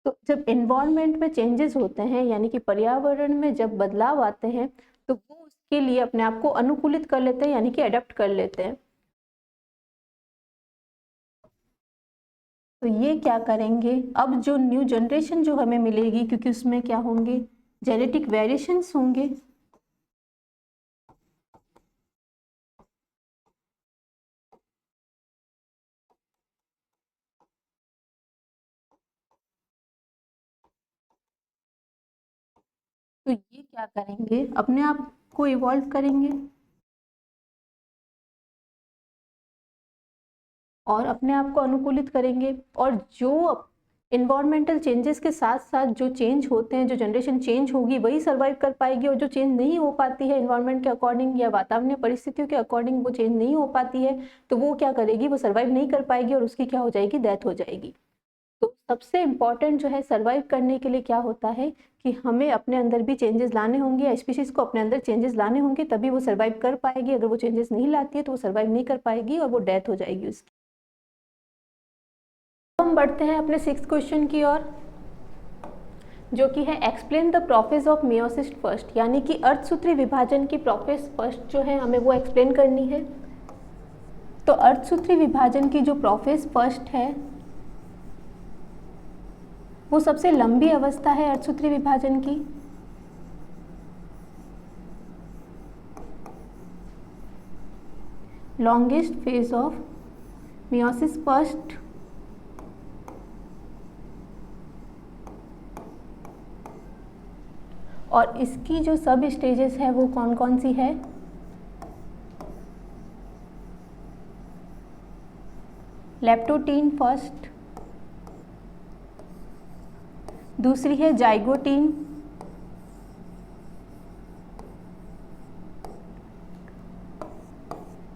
तो जब एनवायरनमेंट में चेंजेस होते हैं यानी कि पर्यावरण में जब बदलाव आते हैं तो वो उसके लिए अपने आप को अनुकूलित कर लेते हैं यानी कि अडेप्ट कर लेते हैं। तो ये क्या करेंगे, अब जो न्यू जनरेशन जो हमें मिलेगी, क्योंकि उसमें क्या होंगे, जेनेटिक वेरिएशंस होंगे, तो ये क्या करेंगे, अपने आप को इवॉल्व करेंगे और अपने आप को अनुकूलित करेंगे। और जो इन्वायरमेंटल चेंजेस के साथ साथ जो चेंज होते हैं, जो जनरेशन चेंज होगी वही सर्वाइव कर पाएगी, और जो चेंज नहीं हो पाती है इन्वायरमेंट के अकॉर्डिंग या वातावरणीय परिस्थितियों के अकॉर्डिंग वो चेंज नहीं हो पाती है, तो वो क्या करेगी, वो सर्वाइव नहीं कर पाएगी और उसकी क्या हो जाएगी, डेथ हो जाएगी। तो सबसे इम्पॉर्टेंट जो है सर्वाइव करने के लिए क्या होता है कि हमें अपने अंदर भी चेंजेस लाने होंगे या स्पीशीज को अपने अंदर चेंजेस लाने होंगे, तभी वो सर्वाइव कर पाएगी। अगर वो चेंजेस नहीं लाती है तो वो सर्वाइव नहीं कर पाएगी और वो डेथ हो जाएगी उसकी। हम बढ़ते हैं अपने 6th क्वेश्चन की ओर, जो कि है explain the process of meiosis first, यानी कि अर्धसूत्री विभाजन की प्रोसेस फर्स्ट जो है हमें वो एक्सप्लेन करनी है। तो अर्धसूत्री विभाजन की जो प्रोसेस फर्स्ट है वो सबसे लंबी अवस्था है अर्धसूत्री विभाजन की। Longest phase of meiosis first और इसकी जो सब स्टेजेस है वो कौन कौन सी है, लेप्टोटीन फर्स्ट, दूसरी है जाइगोटीन,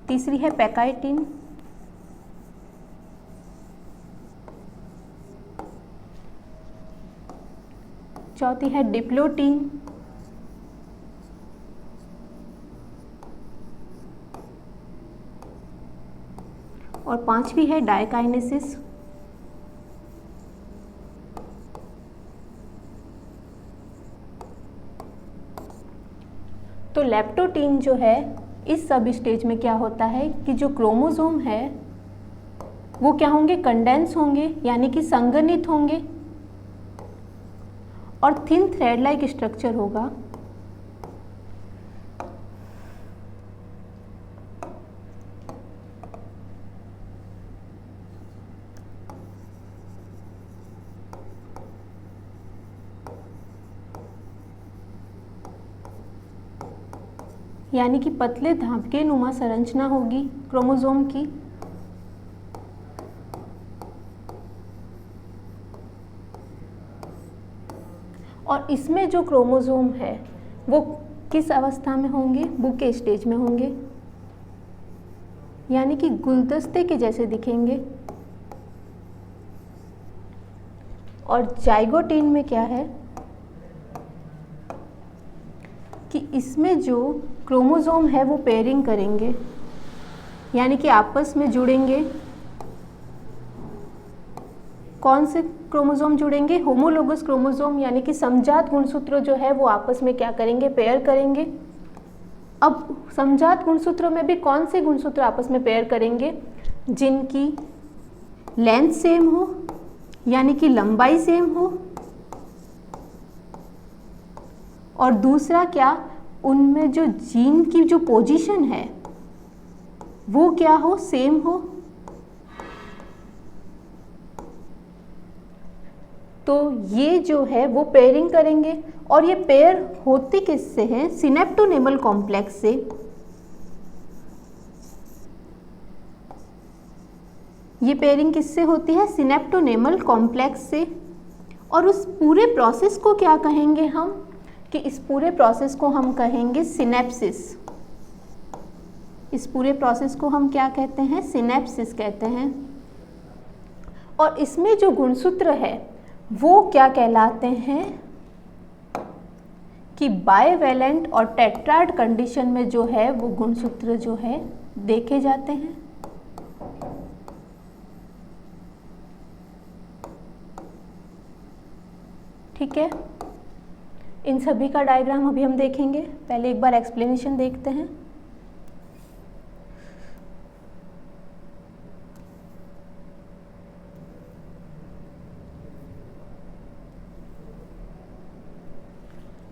तीसरी है पैकाइटिन, चौथी है डिप्लोटीन, और पांचवी है डायकाइनेसिस। तो लेप्टोटीन जो है इस सब स्टेज में क्या होता है कि जो क्रोमोसोम है वो क्या होंगे, कंडेंस होंगे यानी कि संघनित होंगे और थिन थ्रेड लाइक स्ट्रक्चर होगा। यानी कि पतले धागे नुमा संरचना होगी क्रोमोसोम की। और इसमें जो क्रोमोसोम है वो किस अवस्था में होंगे, बुके स्टेज में होंगे, यानी कि गुलदस्ते के जैसे दिखेंगे। और जाइगोटीन में क्या है, इसमें जो क्रोमोसोम है वो पेयरिंग करेंगे, यानी कि आपस में जुड़ेंगे। कौन से क्रोमोसोम जुड़ेंगे? होमोलोगस क्रोमोसोम, यानी कि समजात गुणसूत्र जो है वो आपस में क्या करेंगे? पेयर करेंगे। अब समजात गुणसूत्रों में भी कौन से गुणसूत्र आपस में पेयर करेंगे? जिनकी लेंथ सेम हो, यानी कि लंबाई सेम हो, और दूसरा क्या, उनमें जो जीन की जो पोजीशन है वो क्या हो? सेम हो। तो ये जो है वो पेयरिंग करेंगे, और ये पेयर होती किससे है? सिनेप्टोनेमल कॉम्प्लेक्स से। ये पेयरिंग किससे होती है? सिनेप्टोनेमल कॉम्प्लेक्स से। और उस पूरे प्रोसेस को क्या कहेंगे हम? कि इस पूरे प्रोसेस को हम कहेंगे सिनेप्सिस। इस पूरे प्रोसेस को हम क्या कहते हैं? सिनेप्सिस कहते हैं। और इसमें जो गुणसूत्र है वो क्या कहलाते हैं? कि बाइवैलेंट और टेट्राड कंडीशन में जो है वो गुणसूत्र जो है देखे जाते हैं। ठीक है, इन सभी का डायग्राम अभी हम देखेंगे। पहले एक बार एक्सप्लेनेशन देखते हैं।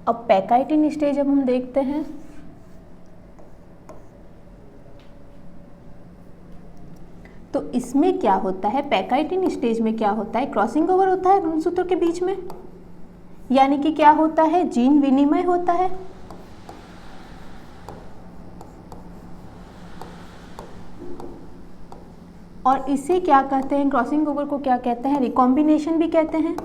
अब पैकाइटिन स्टेज अब हम देखते हैं। तो इसमें क्या होता है? पैकाइटिन स्टेज में क्या होता है? क्रॉसिंग ओवर होता है गुणसूत्रों के बीच में, यानी कि क्या होता है? जीन विनिमय होता है। और इसे क्या कहते हैं? क्रॉसिंग ओवर को क्या कहते हैं? रिकॉम्बिनेशन भी कहते हैं।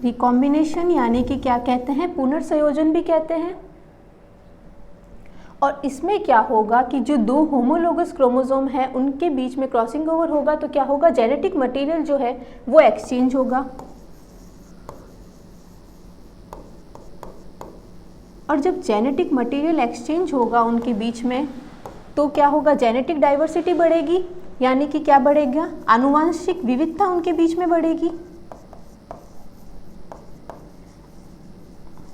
रिकॉम्बिनेशन यानी कि क्या कहते हैं? पुनर्संयोजन भी कहते हैं। और इसमें क्या होगा कि जो दो होमोलोगस क्रोमोसोम है उनके बीच में क्रॉसिंग ओवर होगा, तो क्या होगा? जेनेटिक मटेरियल जो है वो एक्सचेंज होगा। और जब जेनेटिक मटेरियल एक्सचेंज होगा उनके बीच में, तो क्या होगा? जेनेटिक डाइवर्सिटी बढ़ेगी, यानी कि क्या बढ़ेगा? आनुवंशिक विविधता उनके बीच में बढ़ेगी।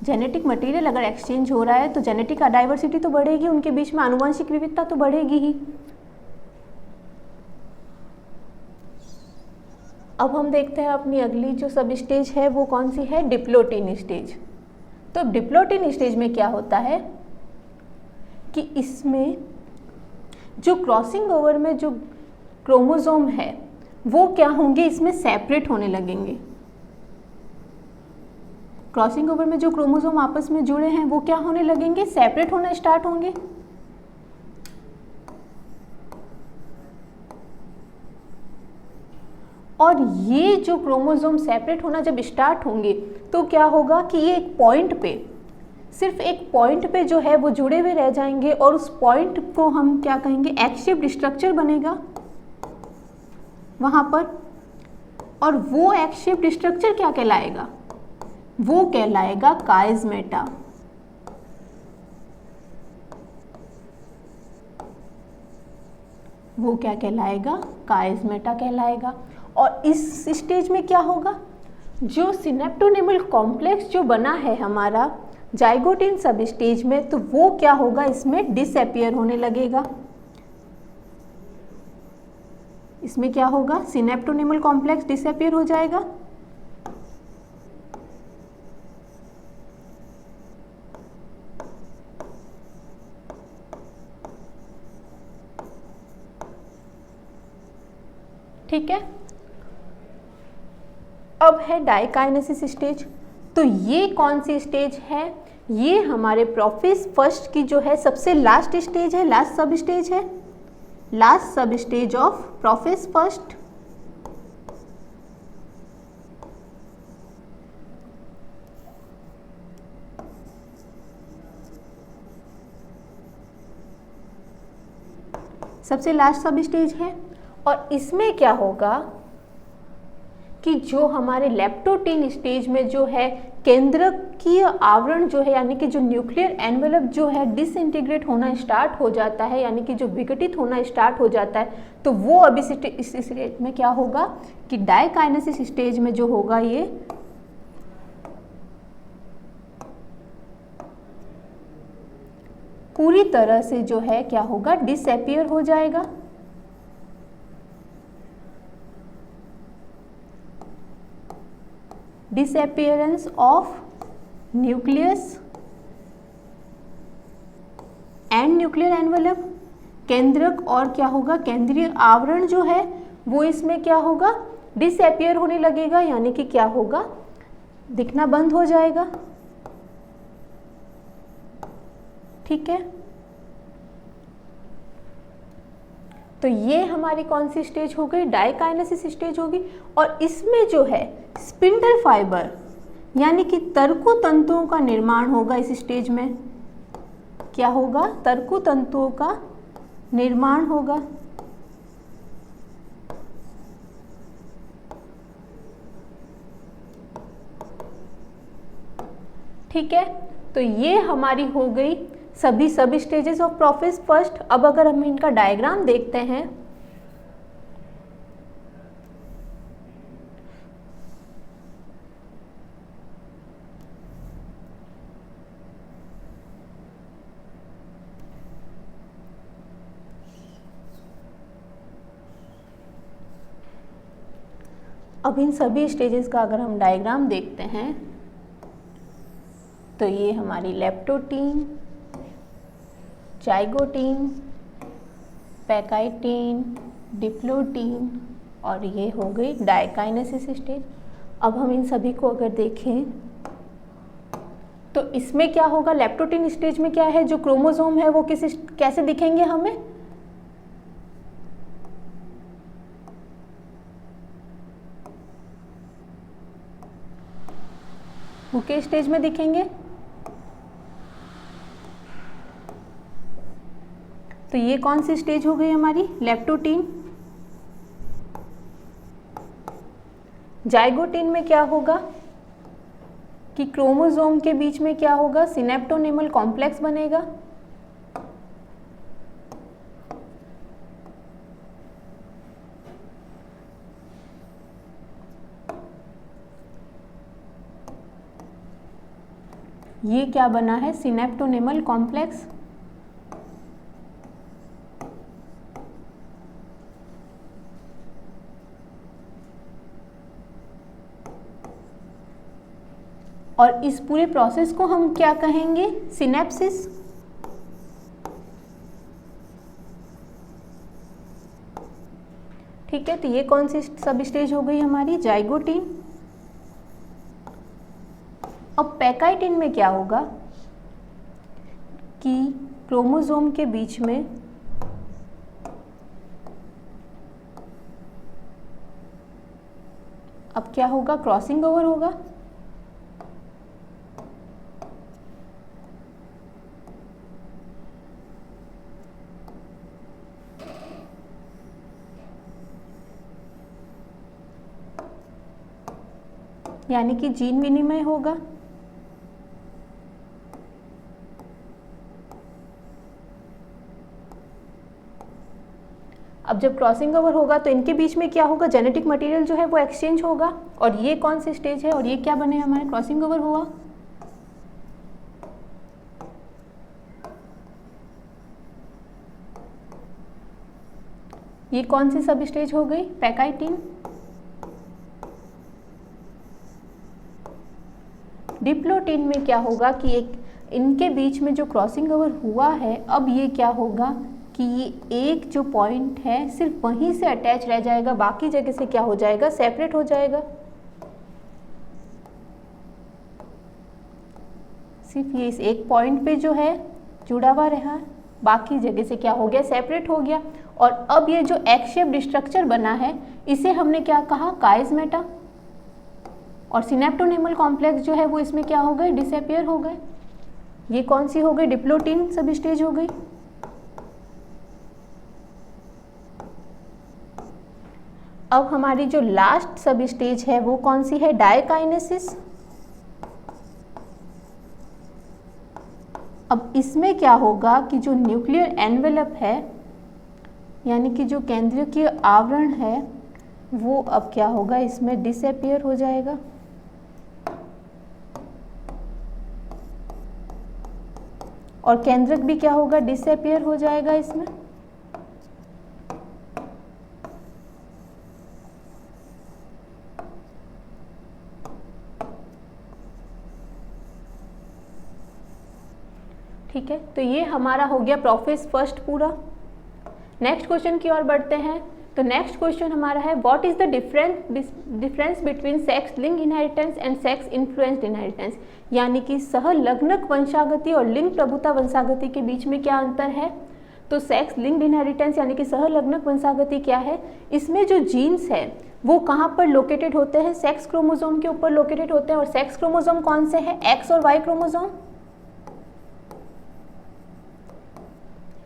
जेनेटिक मटेरियल अगर एक्सचेंज हो रहा है तो जेनेटिक डाइवर्सिटी तो बढ़ेगी, उनके बीच में आनुवंशिक विविधता तो बढ़ेगी ही। अब हम देखते हैं अपनी अगली जो सब स्टेज है वो कौन सी है? Diplotene stage. तो डिप्लोटिन स्टेज में क्या होता है कि इसमें जो क्रॉसिंग ओवर में जो क्रोमोसोम है वो क्या होंगे? इसमें सेपरेट होने लगेंगे। क्रॉसिंग ओवर में जो क्रोमोसोम आपस में जुड़े हैं वो क्या होने लगेंगे? सेपरेट होना स्टार्ट होंगे। और ये जो क्रोमोसोम सेपरेट होना जब स्टार्ट होंगे तो क्या होगा कि ये एक पॉइंट पे, सिर्फ एक पॉइंट पे जो है वो जुड़े हुए रह जाएंगे, और उस पॉइंट को हम क्या कहेंगे? एक्स शेप्ड स्ट्रक्चर बनेगा वहां पर। और वो एक्स शेप्ड स्ट्रक्चर क्या कहलाएगा? वो कहलाएगा काइज़मेटा। वो क्या कहलाएगा? काइज़मेटा कहलाएगा। और इस स्टेज में क्या होगा? जो सिनेप्टोनेमल कॉम्प्लेक्स जो बना है हमारा जाइगोट सब स्टेज में, तो वो क्या होगा? इसमें डिसअपियर होने लगेगा। इसमें क्या होगा? सिनेप्टोनेमल कॉम्प्लेक्स डिसअपियर हो जाएगा। ठीक है, अब है डाइकाइनेसिस स्टेज। तो ये कौन सी स्टेज है? ये हमारे प्रोफेस फर्स्ट की जो है सबसे लास्ट स्टेज है, लास्ट सब स्टेज है, लास्ट सब स्टेज ऑफ प्रोफेस फर्स्ट। सबसे लास्ट सब स्टेज है। और इसमें क्या होगा कि जो हमारे लेप्टोटीन स्टेज में जो है केंद्रकीय आवरण जो है यानी कि जो न्यूक्लियर एनवेलप जो है डिसइंटीग्रेट होना स्टार्ट हो जाता है, यानी कि जो विघटित होना स्टार्ट हो जाता है, तो वो अभी इस स्टेज में क्या होगा कि डायकाइनेसिस स्टेज में जो होगा ये पूरी तरह से जो है क्या होगा डिसअपीयर हो जाएगा। Disappearance of nucleus and nuclear envelope, केंद्रक और क्या होगा केंद्रीय आवरण जो है वो इसमें क्या होगा डिसअपीयर होने लगेगा, यानी कि क्या होगा दिखना बंद हो जाएगा। ठीक है, तो ये हमारी कौन सी स्टेज हो गई डायकाइनेसिस स्टेज होगी। और इसमें जो है स्पिंडल फाइबर यानी कि तर्कु तंतुओं का निर्माण होगा। इस स्टेज में क्या होगा तर्कु तंतुओं का निर्माण होगा। ठीक है, तो ये हमारी हो गई सभी स्टेजेस ऑफ प्रोफेस फर्स्ट। अब अगर हम इनका डायग्राम देखते हैं अब इन सभी स्टेजेस का अगर हम डायग्राम देखते हैं तो ये हमारी लेप्टोटीन, जाइगोटीन, पैकाइटीन, डिप्लोटीन और ये हो गई डायकाइनेसिस स्टेज। अब हम इन सभी को अगर देखें तो इसमें क्या होगा लेप्टोटीन स्टेज में क्या है जो क्रोमोसोम है वो कैसे दिखेंगे हमें वो किस स्टेज में दिखेंगे। तो ये कौन सी स्टेज हो गई हमारी लेप्टोटीन। जाइगोटीन में क्या होगा कि क्रोमोसोम के बीच में क्या होगा सिनेप्टोनेमल कॉम्प्लेक्स बनेगा। ये क्या बना है सिनेप्टोनेमल कॉम्प्लेक्स। और इस पूरे प्रोसेस को हम क्या कहेंगे सिनेप्सिस। ठीक है, तो ये कौन सी सब स्टेज हो गई हमारी जाइगोटीन। अब पैकाइटीन में क्या होगा कि क्रोमोसोम के बीच में अब क्या होगा क्रॉसिंग ओवर होगा। यानी कि जीन विनिमय होगा। अब जब क्रॉसिंग ओवर होगा तो इनके बीच में क्या होगा जेनेटिक मटेरियल जो है वो एक्सचेंज होगा। और ये कौन सी स्टेज है और ये क्या बने हमारे क्रॉसिंग ओवर हुआ। ये कौन सी सब स्टेज हो गई पैकाइटीन। डिप्लोटीन में क्या होगा कि एक इनके बीच में जो क्रॉसिंग ओवर हुआ है अब ये क्या होगा कि ये एक जो पॉइंट है सिर्फ वहीं से अटैच रह जाएगा, बाकी जगह से क्या हो जाएगा सेपरेट हो जाएगा। सिर्फ ये इस एक पॉइंट पे जो है जुड़ा हुआ रहा, बाकी जगह से क्या हो गया सेपरेट हो गया। और अब ये जो एक्स शेप्ड स्ट्रक्चर बना है इसे हमने क्या कहा काइज़मेटा। और सिनेप्टोनेमल कॉम्प्लेक्स जो है वो इसमें क्या हो गए डिसअपीयर हो गए। ये कौन सी हो गई डिप्लोटीन सब स्टेज हो गई। अब हमारी जो लास्ट सब स्टेज है वो कौन सी है, डायकाइनेसिस। अब इसमें क्या होगा कि जो न्यूक्लियर एनवेलप है यानी कि जो केंद्रीय आवरण है वो अब क्या होगा, इसमें डिसअपीयर हो जाएगा। और केंद्रक भी क्या होगा, डिसअपीयर हो जाएगा इसमें। ठीक है, तो ये हमारा हो गया प्रोफेस फर्स्ट पूरा। नेक्स्ट क्वेश्चन की ओर बढ़ते हैं। तो नेक्स्ट क्वेश्चन हमारा है what is the difference between sex linked inheritance and sex influenced inheritance, यानी कि सहलग्नक वंशागति और लिंग प्रभुता वंशागति के बीच में क्या अंतर है। तो सेक्स लिंक्ड इनहेरिटेंस यानी कि सहलग्नक वंशागति क्या है, इसमें जो जीन्स है वो कहाँ पर लोकेटेड होते हैं, सेक्स क्रोमोसोम के ऊपर लोकेटेड होते हैं। और सेक्स क्रोमोसोम कौन से हैं, एक्स और वाई क्रोमोसोम।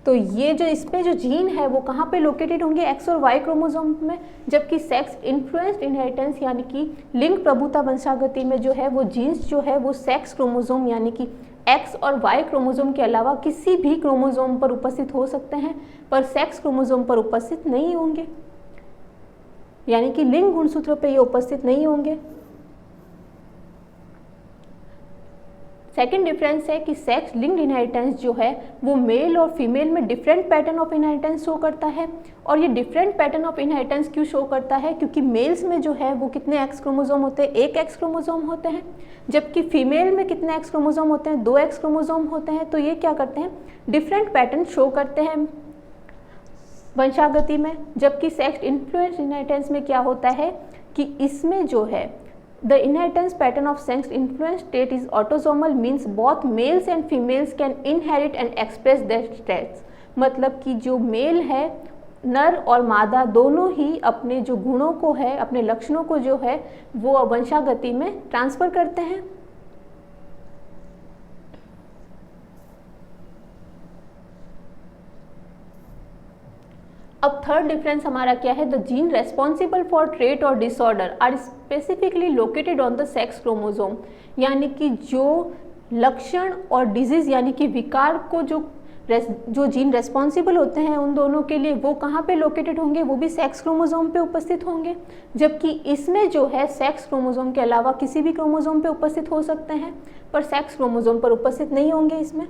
तो ये जो इस पे जो जीन है वो कहाँ पे लोकेटेड होंगे, एक्स और वाई क्रोमोसोम में। जबकि सेक्स इन्फ्लुएंस्ड इनहेरिटेंस यानी कि लिंग प्रभुता वंशागति में जो है वो जीन्स जो है वो सेक्स क्रोमोसोम यानी कि एक्स और वाई क्रोमोसोम के अलावा किसी भी क्रोमोसोम पर उपस्थित हो सकते हैं, पर सेक्स क्रोमोसोम पर उपस्थित नहीं होंगे, यानी कि लिंग गुणसूत्र पे ये उपस्थित नहीं होंगे। सेकेंड डिफरेंस है कि सेक्स लिंक्ड इनहेरिटेंस जो है वो मेल और फीमेल में different pattern of inheritance show करता है। और ये डिफरेंट पैटर्न ऑफ इनहेरिटेंस क्यों शो करता है, क्योंकि मेल्स में जो है वो कितने एक्स क्रोमोसोम होते हैं, एक एक्स क्रोमोसोम होते हैं, जबकि फीमेल में कितने एक्स क्रोमोसोम होते हैं, दो एक्स क्रोमोसोम होते हैं। तो ये क्या करते हैं, डिफरेंट पैटर्न शो करते हैं वंशागति में। जबकि सेक्स इन्फ्लुएंस्ड इनहेरिटेंस में क्या होता है कि इसमें जो है The inheritance pattern of sex influenced state is autosomal, means both males and females can inherit and express their traits। मतलब कि जो मेल है, नर और मादा दोनों ही अपने जो गुणों को है, अपने लक्षणों को जो है वो वंशागति में ट्रांसफर करते हैं। अब थर्ड डिफरेंस हमारा क्या है, the gene responsible for trait और disorder are specifically located on the sex chromosome, यानी कि जो लक्षण और डिजीज यानी कि विकार को जो जीन रेस्पॉन्सिबल होते हैं उन दोनों के लिए वो कहाँ पे लोकेटेड होंगे, वो भी सेक्स क्रोमोसोम पे उपस्थित होंगे। जबकि इसमें जो है सेक्स क्रोमोसोम के अलावा किसी भी क्रोमोसोम पे उपस्थित हो सकते हैं, पर सेक्स क्रोमोसोम पर उपस्थित नहीं होंगे इसमें।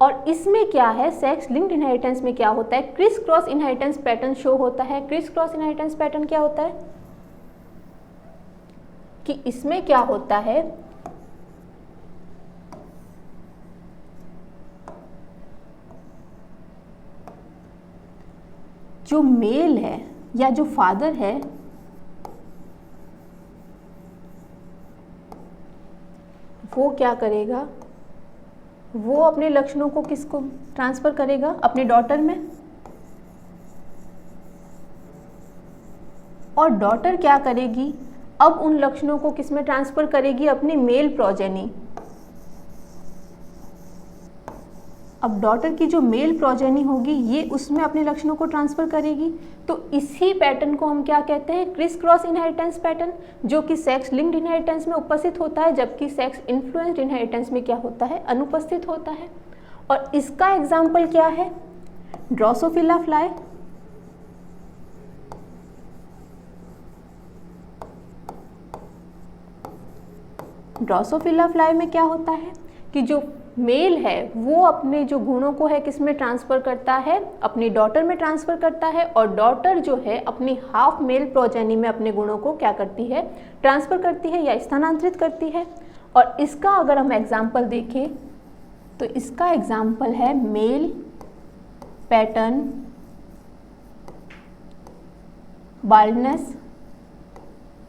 और इसमें क्या है, सेक्स लिंक्ड इनहेरिटेंस में क्या होता है, criss cross inheritance pattern show होता है। क्रिस क्रॉस इनहेरिटेंस पैटर्न क्या होता है कि इसमें क्या होता है, जो मेल है या जो फादर है वो क्या करेगा, वो अपने लक्षणों को किसको ट्रांसफर करेगा, अपने डॉटर में। और डॉटर क्या करेगी, अब उन लक्षणों को किस में ट्रांसफर करेगी, अपनी मेल प्रोजेनी। अब डॉटर की जो मेल प्रोजेनी होगी ये उसमें अपने लक्षणों को ट्रांसफर करेगी। तो इसी पैटर्न को हम क्या कहते हैं, क्रिस क्रॉस इनहेरिटेंस पैटर्न, जो कि सेक्स लिंक्ड इनहेरिटेंस में उपस्थित होता है, जबकि सेक्स इन्फ्लुएंस्ड इनहेरिटेंस में क्या होता है, अनुपस्थित होता है। और इसका एग्जाम्पल क्या है, ड्रोसोफिला फ्लाई। ड्रोसोफिला फ्लाई में क्या होता है कि जो मेल है वो अपने जो गुणों को है किस में ट्रांसफर करता है, अपनी डॉटर में ट्रांसफर करता है। और डॉटर जो है अपनी हाफ मेल प्रोजेनी में अपने गुणों को क्या करती है, ट्रांसफर करती है या स्थानांतरित करती है। और इसका अगर हम एग्जाम्पल देखें तो इसका एग्जाम्पल है मेल पैटर्न बाल्डनेस,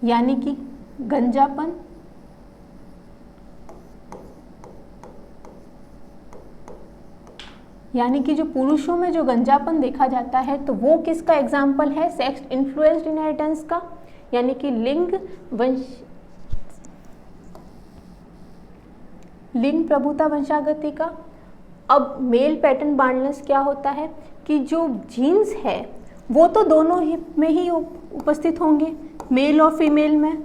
यानी कि गंजापन। यानी कि जो पुरुषों में जो गंजापन देखा जाता है तो वो किसका एग्जाम्पल है, सेक्स इन्फ्लुएंस्ड इनहेरिटेंस का, यानी कि लिंग प्रभुता वंशागति का। अब मेल पैटर्न बाल्डनेस क्या होता है कि जो जीन्स है वो तो दोनों ही में ही उपस्थित होंगे मेल और फीमेल में।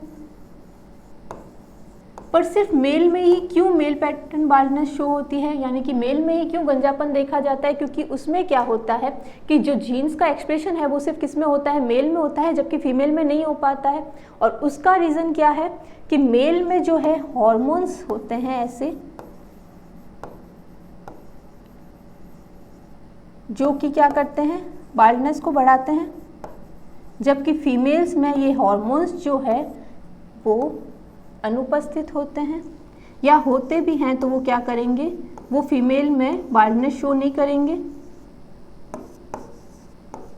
पर सिर्फ मेल में ही क्यों मेल पैटर्न बाल्डनेस शो होती है, यानी कि मेल में ही क्यों गंजापन देखा जाता है? क्योंकि उसमें क्या होता है कि जो जीन्स का एक्सप्रेशन है वो सिर्फ किस में होता है, मेल में होता है, जबकि फीमेल में नहीं हो पाता है। और उसका रीज़न क्या है कि मेल में जो है हॉर्मोन्स होते हैं ऐसे जो कि क्या करते हैं, बाल्डनेस को बढ़ाते हैं, जबकि फीमेल्स में ये हॉर्मोन्स जो है वो अनुपस्थित होते हैं, या होते भी हैं तो वो क्या करेंगे, वो फीमेल में बाल्डनेस शो नहीं करेंगे।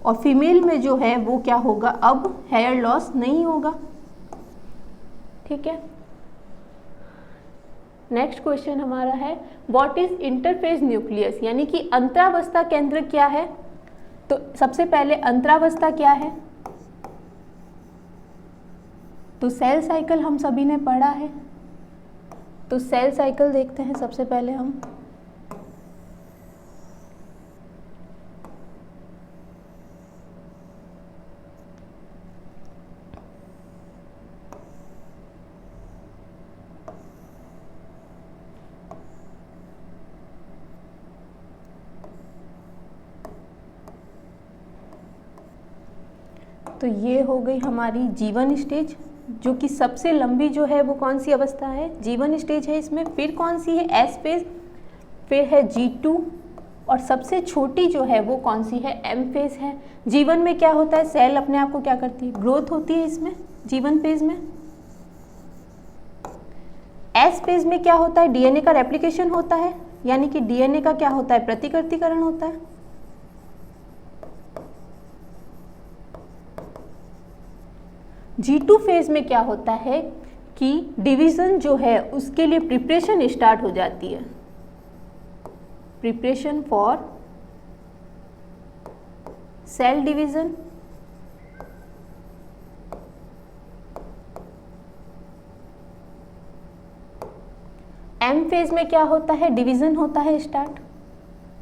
और फीमेल में जो है वो क्या होगा, अब हेयर लॉस नहीं होगा। ठीक है, नेक्स्ट क्वेश्चन हमारा है व्हाट इज इंटरफेज न्यूक्लियस, यानी कि अंतरावस्था केंद्र क्या है? तो सबसे पहले अंतरावस्था क्या है? तो सेल साइकिल हम सभी ने पढ़ा है, तो सेल साइकिल देखते हैं सबसे पहले हम। तो ये हो गई हमारी जीवन स्टेज, जो कि सबसे लंबी जो है वो कौन सी अवस्था है, जीवन स्टेज है इसमें। फिर कौन सी है, एस फेज, फिर है G2, और सबसे छोटी जो है वो कौन सी है, एम फेज है। जीवन में क्या होता है, सेल अपने आप को क्या करती है, ग्रोथ होती है इसमें जीवन फेज में। एस फेज में क्या होता है, डीएनए का रेप्लिकेशन होता है, यानी कि डीएनए का क्या होता है, प्रतिकृतिकरण होता है। G2 फेज में क्या होता है कि डिवीजन जो है उसके लिए प्रिपरेशन स्टार्ट हो जाती है, preparation for cell division. M phase में क्या होता है, डिवीजन होता है स्टार्ट,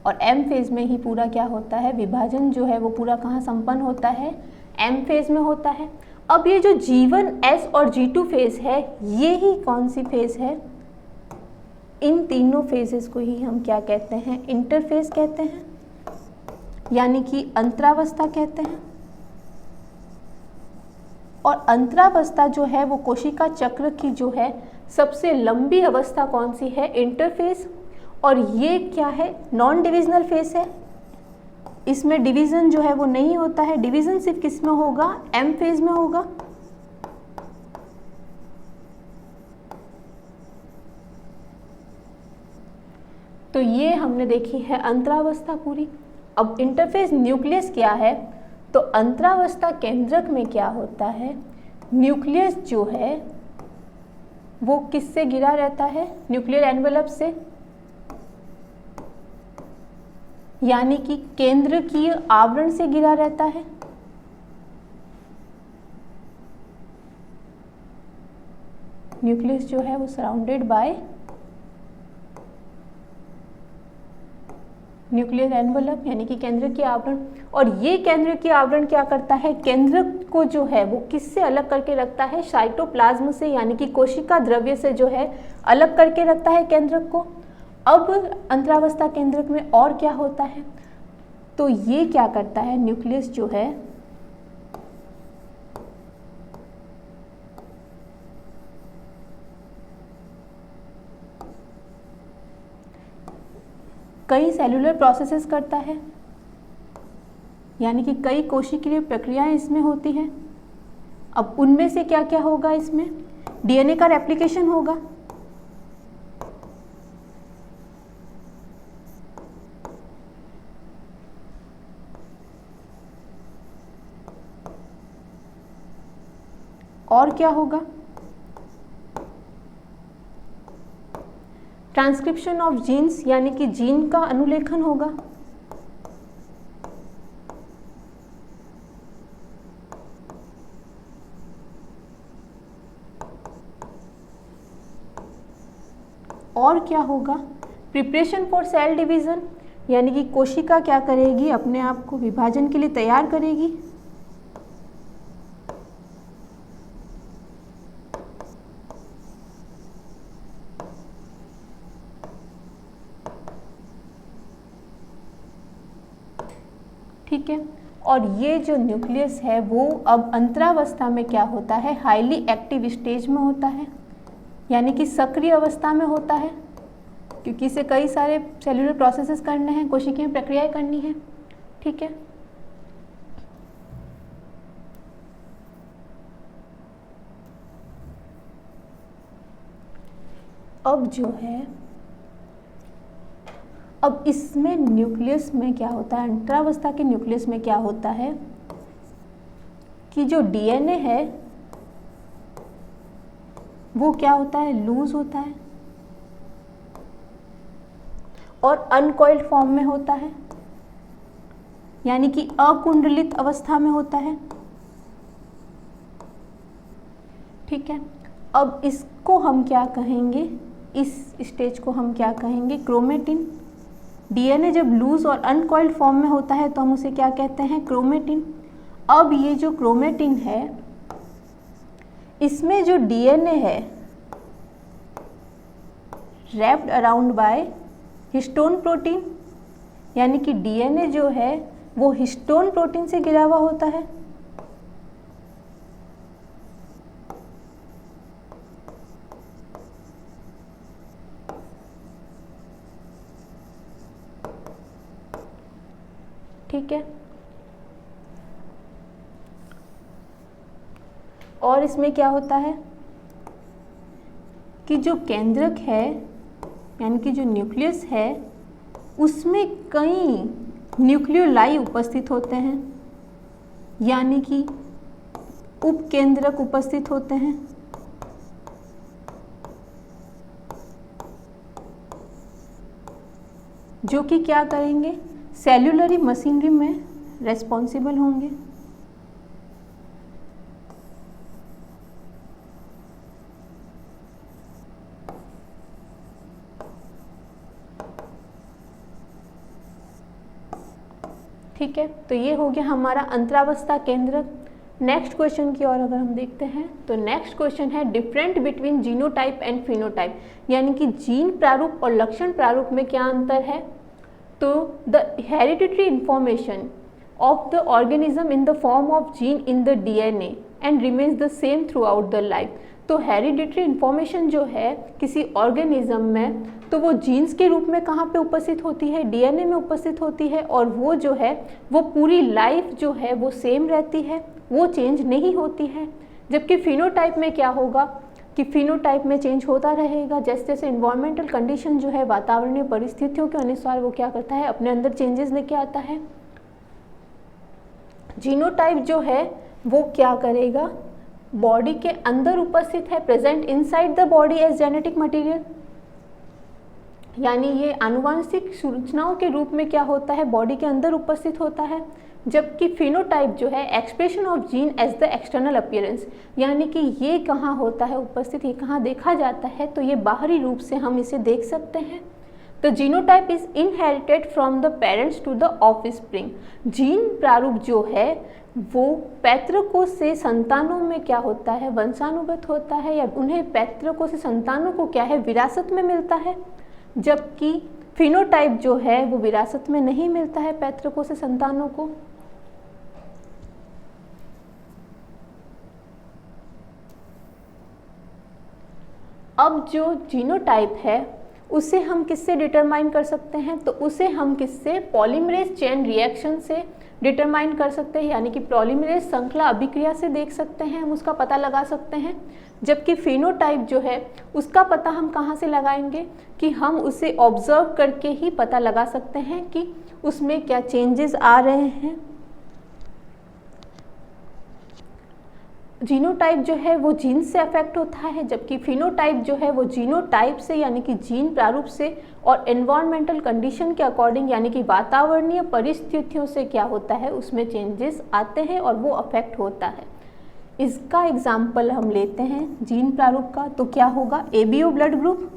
और एम फेज में ही पूरा क्या होता है, विभाजन जो है वो पूरा कहाँ संपन्न होता है, एम फेज में होता है। अब ये जो G1, S और G2 फेज है, ये ही कौन सी फेज है, इन तीनों फेजेस को ही हम क्या कहते हैं, इंटरफेज कहते हैं, यानी कि अंतरावस्था कहते हैं। और अंतरावस्था जो है वो कोशिका चक्र की जो है सबसे लंबी अवस्था कौन सी है, इंटरफेज। और ये क्या है, नॉन डिविजनल फेज है, इसमें डिवीजन जो है वो नहीं होता है। डिवीजन सिर्फ किस में होगा, एम फेज में होगा। तो ये हमने देखी है अंतरावस्था पूरी। अब इंटरफेज न्यूक्लियस क्या है, तो अंतरावस्था केंद्रक में क्या होता है, न्यूक्लियस जो है वो किससे घिरा रहता है, न्यूक्लियर एनवेलप से, यानी कि केंद्रकीय आवरण से घिरा रहता है। न्यूक्लियस जो है वो सराउंडेड बाय न्यूक्लियर एनवेलप, यानी कि केंद्रकीय आवरण। और ये केंद्रकीय आवरण क्या करता है, केंद्रक को जो है वो किससे अलग करके रखता है, साइटोप्लाज्म से, यानी कि कोशिका द्रव्य से जो है अलग करके रखता है केंद्रक को। अब अंतरावस्था केंद्रक में और क्या होता है, तो ये क्या करता है, न्यूक्लियस जो है कई सेलुलर प्रोसेसेस करता है, यानी कि कई कोशिकीय प्रक्रियाएं इसमें होती हैं। अब उनमें से क्या क्या होगा, इसमें डीएनए का रेप्लिकेशन होगा, और क्या होगा, ट्रांसक्रिप्शन ऑफ जीन्स, यानी कि जीन का अनुलेखन होगा। और क्या होगा, प्रिपरेशन फॉर सेल डिवीजन, यानी कि कोशिका क्या करेगी, अपने आप को विभाजन के लिए तैयार करेगी। ठीक है। और ये जो न्यूक्लियस है वो अब अंतरावस्था में क्या होता है, हाईली एक्टिव स्टेज में होता है, यानी कि सक्रिय अवस्था में होता है, क्योंकि इसे कई सारे सेलुलर प्रोसेसेस करने हैं, कोशिकीय प्रक्रियाएं करनी है। ठीक है। अब जो है, अब इसमें न्यूक्लियस में क्या होता है, अंतरावस्था के न्यूक्लियस में क्या होता है कि जो डीएनए है वो क्या होता है, लूज होता है और अनकॉइल्ड फॉर्म में होता है, यानी कि अकुंडलित अवस्था में होता है। ठीक है। अब इसको हम क्या कहेंगे, इस स्टेज को हम क्या कहेंगे, क्रोमेटिन। डीएनए जब लूज और अनकॉइल्ड फॉर्म में होता है तो हम उसे क्या कहते हैं, क्रोमेटिन। अब ये जो क्रोमेटिन है, इसमें जो डीएनए है wrapped around by histone protein, यानी कि डीएनए जो है वो हिस्टोन प्रोटीन से घिरा हुआ होता है। ठीक है। और इसमें क्या होता है कि जो केंद्रक है, यानी कि जो न्यूक्लियस है, उसमें कई न्यूक्लियोलाई उपस्थित होते हैं, यानी कि उपकेंद्रक उपस्थित होते हैं, जो कि क्या करेंगे, सेल्युलरी मशीनरी में रेस्पॉन्सिबल होंगे। ठीक है। तो ये हो गया हमारा अंतरावस्था केंद्रक। नेक्स्ट क्वेश्चन की ओर अगर हम देखते हैं तो नेक्स्ट क्वेश्चन है different between genotype and phenotype, यानी कि जीन प्रारूप और लक्षण प्रारूप में क्या अंतर है। तो the hereditary information of the organism in the form of gene in the DNA and remains the same throughout the life। तो हेरिडिटरी इंफॉर्मेशन जो है किसी ऑर्गेनिज्म में, तो वो जीन्स के रूप में कहाँ पे उपस्थित होती है, डीएनए में उपस्थित होती है, और वो जो है वो पूरी लाइफ जो है वो सेम रहती है, वो चेंज नहीं होती है। जबकि फिनोटाइप में क्या होगा कि फिनोटाइप में चेंज होता रहेगा, जैसे जैसे इन्वायरमेंटल कंडीशन जो है, वातावरणीय परिस्थितियों के अनुसार वो क्या करता है, अपने अंदर चेंजेस लेके आता है। जीनोटाइप जो है वो क्या करेगा, बॉडी के अंदर उपस्थित है, present inside the body as genetic material, यानी ये आनुवांशिक सूचनाओं के रूप में क्या होता है, बॉडी के अंदर उपस्थित होता है। जबकि फिनोटाइप जो है expression of gene as the external appearance, यानी कि ये कहाँ होता है उपस्थित, ये कहाँ देखा जाता है, तो ये बाहरी रूप से हम इसे देख सकते हैं। The genotype is inherited from the parents to the offspring। Gene प्रारूप जो है वो पैतृकों से संतानों में क्या होता है, वंशानुगत होता है, या उन्हें पैतृकों से संतानों को क्या है, विरासत में मिलता है। जबकि फिनोटाइप जो है वो विरासत में नहीं मिलता है पैतृकों से संतानों को। अब जो जीनोटाइप है उसे हम किससे डिटरमाइन कर सकते हैं, तो उसे हम किससे, पॉलीमरेज चेन रिएक्शन से डिटरमाइन कर सकते हैं, यानी कि पॉलीमरेज श्रृंखला अभिक्रिया से देख सकते हैं, हम उसका पता लगा सकते हैं। जबकि फिनोटाइप जो है उसका पता हम कहाँ से लगाएंगे, कि हम उसे ऑब्जर्व करके ही पता लगा सकते हैं कि उसमें क्या चेंजेस आ रहे हैं। जीनोटाइप जो है वो जीन से अफेक्ट होता है, जबकि फिनोटाइप जो है वो जीनोटाइप से, यानी कि जीन प्रारूप से, और एनवायरमेंटल कंडीशन के अकॉर्डिंग, यानी कि वातावरणीय परिस्थितियों से क्या होता है, उसमें चेंजेस आते हैं और वो अफेक्ट होता है। इसका एग्जाम्पल हम लेते हैं जीन प्रारूप का, तो क्या होगा, एबीओ ब्लड ग्रुप,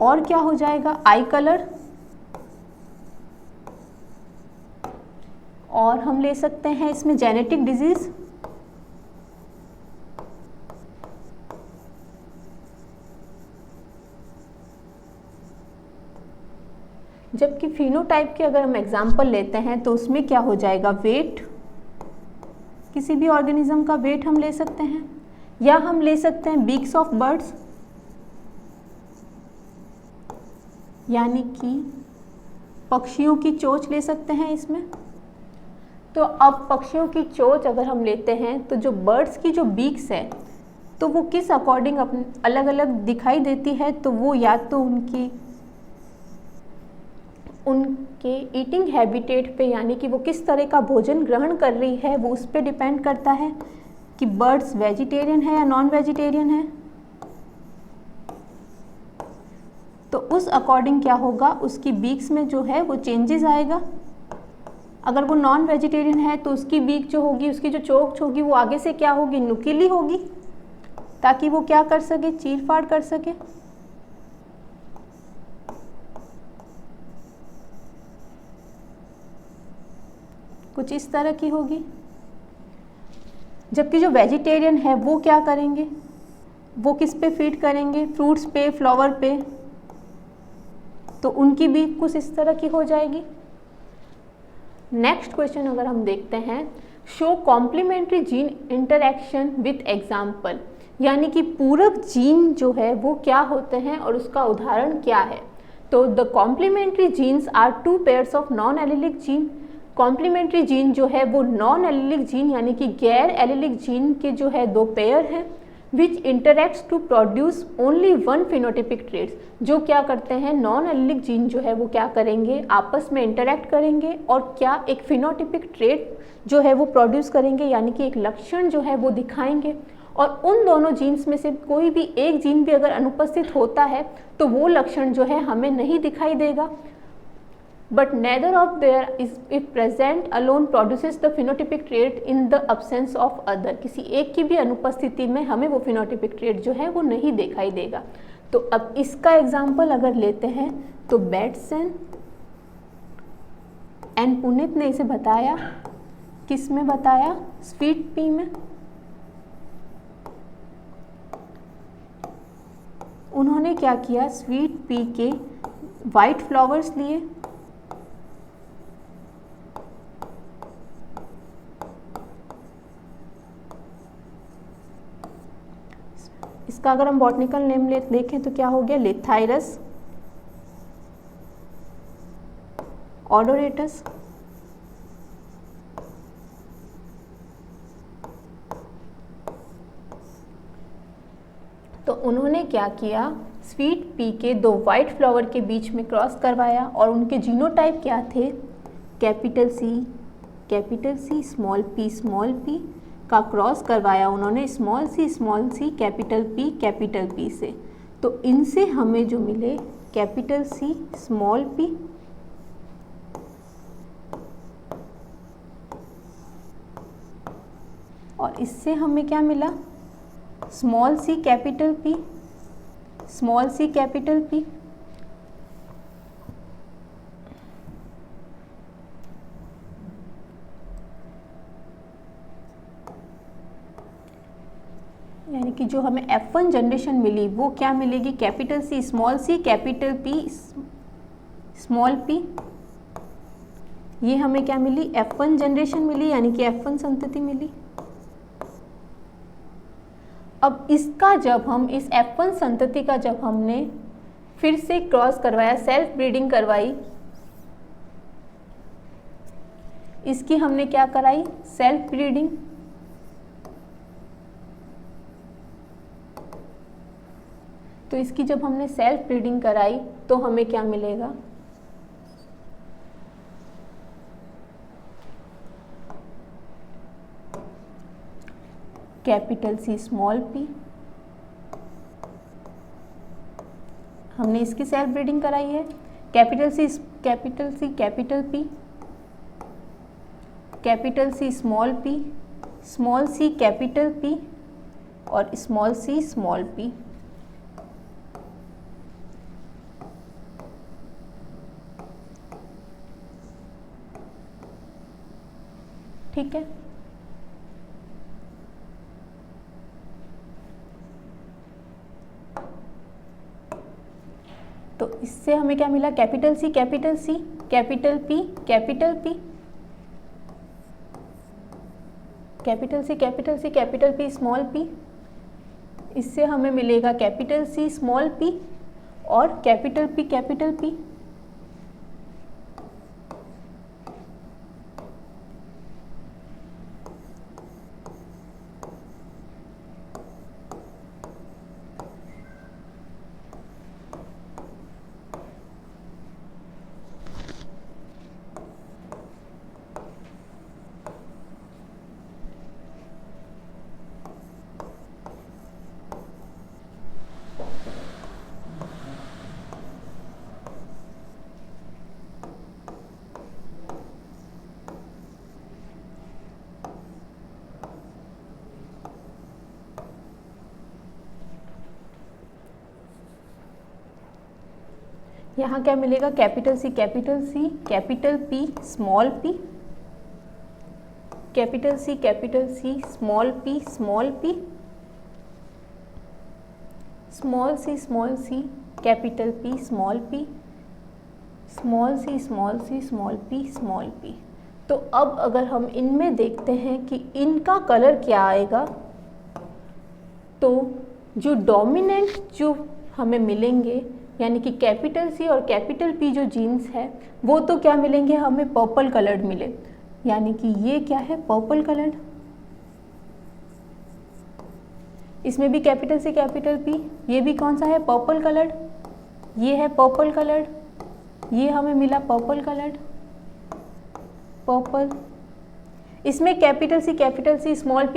और क्या हो जाएगा, आई कलर, और हम ले सकते हैं इसमें जेनेटिक डिजीज, जबकि फिनोटाइप के अगर हम एग्जाम्पल लेते हैं तो उसमें क्या हो जाएगा, वेट, किसी भी ऑर्गेनिज्म का वेट हम ले सकते हैं, या हम ले सकते हैं बीक्स ऑफ बर्ड्स, यानी कि पक्षियों की चोंच ले सकते हैं इसमें। तो अब पक्षियों की चोंच अगर हम लेते हैं तो जो बर्ड्स की जो बीक्स है तो वो किस अकॉर्डिंग अलग अलग दिखाई देती है, तो वो या तो उनके ईटिंग हैबिटेट पे, यानी कि वो किस तरह का भोजन ग्रहण कर रही है वो उस पर डिपेंड करता है कि बर्ड्स वेजिटेरियन है या नॉन वेजिटेरियन है। तो उस अकॉर्डिंग क्या होगा, उसकी बीक्स में जो है वो चेंजेस आएगा। अगर वो नॉन वेजिटेरियन है तो उसकी बीक जो होगी, उसकी जो चोंच होगी वो आगे से क्या होगी, नुकीली होगी, ताकि वो क्या कर सके, चीर फाड़ कर सके। कुछ इस तरह की होगी। जबकि जो वेजिटेरियन है वो क्या करेंगे, वो किस पे फीड करेंगे, फ्रूट्स पे, फ्लावर पे, तो उनकी भी कुछ इस तरह की हो जाएगी। नेक्स्ट क्वेश्चन अगर हम देखते हैं, show complementary gene interaction with example, यानी कि पूरक जीन जो है वो क्या होते हैं और उसका उदाहरण क्या है। तो the complementary genes are two pairs of non allelic gene. Complementary gene जो है वो नॉन एलिलिक जीन यानी कि गैर एलिलिक जीन के जो है दो पेयर हैं, which interacts to produce only one phenotypic traits. जो क्या करते हैं, नॉन एलिलिक जीन जो है वो क्या करेंगे, आपस में इंटरैक्ट करेंगे और क्या एक फिनोटिपिक ट्रेट जो है वो प्रोड्यूस करेंगे, यानी कि एक लक्षण जो है वो दिखाएंगे। और उन दोनों जीन्स में से कोई भी एक जीन भी अगर अनुपस्थित होता है तो वो लक्षण जो है हमें नहीं दिखाई देगा। But neither of there is if present alone produces the phenotypic trait in the absence of other। किसी एक की भी अनुपस्थिति में हमें वो phenotypic trait जो है वो नहीं दिखाई देगा। तो अब इसका एग्जाम्पल अगर लेते हैं तो बेट्सन एंड पुनीत ने इसे बताया, किस में बताया, स्वीट पी में। उन्होंने क्या किया, स्वीट पी के वाइट फ्लावर्स लिए, इसका अगर हम बॉटनिकल नेम देखें तो क्या हो गया, लेथाइरस ओडोरेटस। तो उन्होंने क्या किया, स्वीट पी के दो वाइट फ्लावर के बीच में क्रॉस करवाया और उनके जीनोटाइप क्या थे, कैपिटल सी स्मॉल पी का क्रॉस करवाया उन्होंने स्मॉल सी कैपिटल पी से। तो इनसे हमें जो मिले कैपिटल सी स्मॉल पी और इससे हमें क्या मिला, स्मॉल सी कैपिटल पी। यानी कि जो हमें F1 जनरेशन मिली वो क्या मिलेगी, capital C capital P small P. ये हमें क्या मिली, F1 जनरेशन मिली, यानी कि F1 संतति मिली। अब इसका जब हम इस F1 संतति का जब हमने फिर से क्रॉस करवाया, सेल्फ ब्रीडिंग करवाई, इसकी हमने क्या कराई, सेल्फ ब्रीडिंग। तो इसकी जब हमने सेल्फ ब्रीडिंग कराई तो हमें क्या मिलेगा, कैपिटल सी स्मॉल पी। हमने इसकी सेल्फ ब्रीडिंग कराई है, capital C capital P, capital C small C capital P और स्मॉल सी स्मॉल पी। ठीक है, तो इससे हमें क्या मिला, capital C capital C, capital P capital P, capital C capital C capital P small P. इससे हमें मिलेगा कैपिटल सी स्मॉल पी और कैपिटल पी कैपिटल पी। यहाँ क्या मिलेगा, capital C capital P small P, capital C small P small C capital P small P small C small P. तो अब अगर हम इनमें देखते हैं कि इनका कलर क्या आएगा, तो जो डोमिनेंट जो हमें मिलेंगे यानी कि कैपिटल सी और कैपिटल पी जो जीन्स है वो तो क्या मिलेंगे, हमें पर्पल कलर्ड मिले, यानी कि ये क्या है, पर्पल कलर्ड। इसमें भी कैपिटल सी कैपिटल पी, ये भी कौन सा है, पर्पल कलर्ड, ये है पर्पल कलर्ड, ये हमें मिला पर्पल कलर्ड, पर्पल। इसमें कैपिटल सी स्मॉल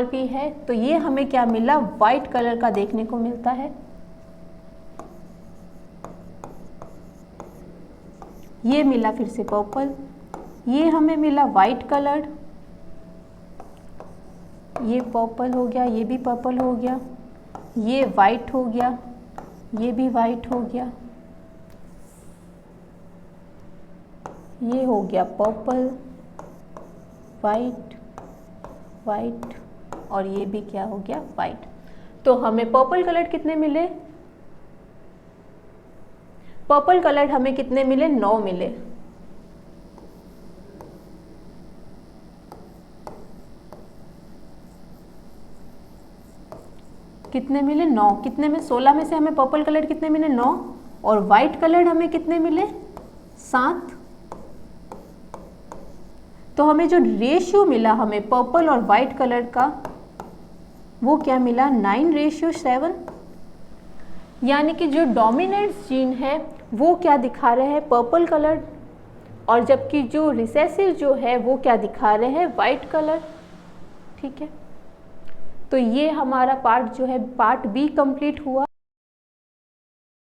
पी है, तो ये हमें क्या मिला, वाइट कलर का देखने को मिलता है। ये मिला फिर से पर्पल, ये हमें मिला वाइट कलर्ड, ये पर्पल हो गया, ये भी पर्पल हो गया, ये वाइट हो गया, ये भी वाइट हो गया, ये हो गया पर्पल वाइट वाइट, और ये भी क्या हो गया, वाइट। तो हमें पर्पल कलर कितने मिले, पर्पल कलर हमें कितने मिले, 9 मिले। कितने मिले, 9। कितने में, 16 में से हमें पर्पल कलर कितने मिले, 9, और वाइट कलर हमें कितने मिले, 7। तो हमें जो रेशियो मिला हमें पर्पल और वाइट कलर का, वो क्या मिला, 9:7। यानी कि जो डोमिनेंट जीन है वो क्या दिखा रहे हैं, पर्पल कलर, और जबकि जो रिसेसिव जो है वो क्या दिखा रहे हैं, वाइट कलर। ठीक है, तो ये हमारा पार्ट जो है, पार्ट बी कंप्लीट हुआ।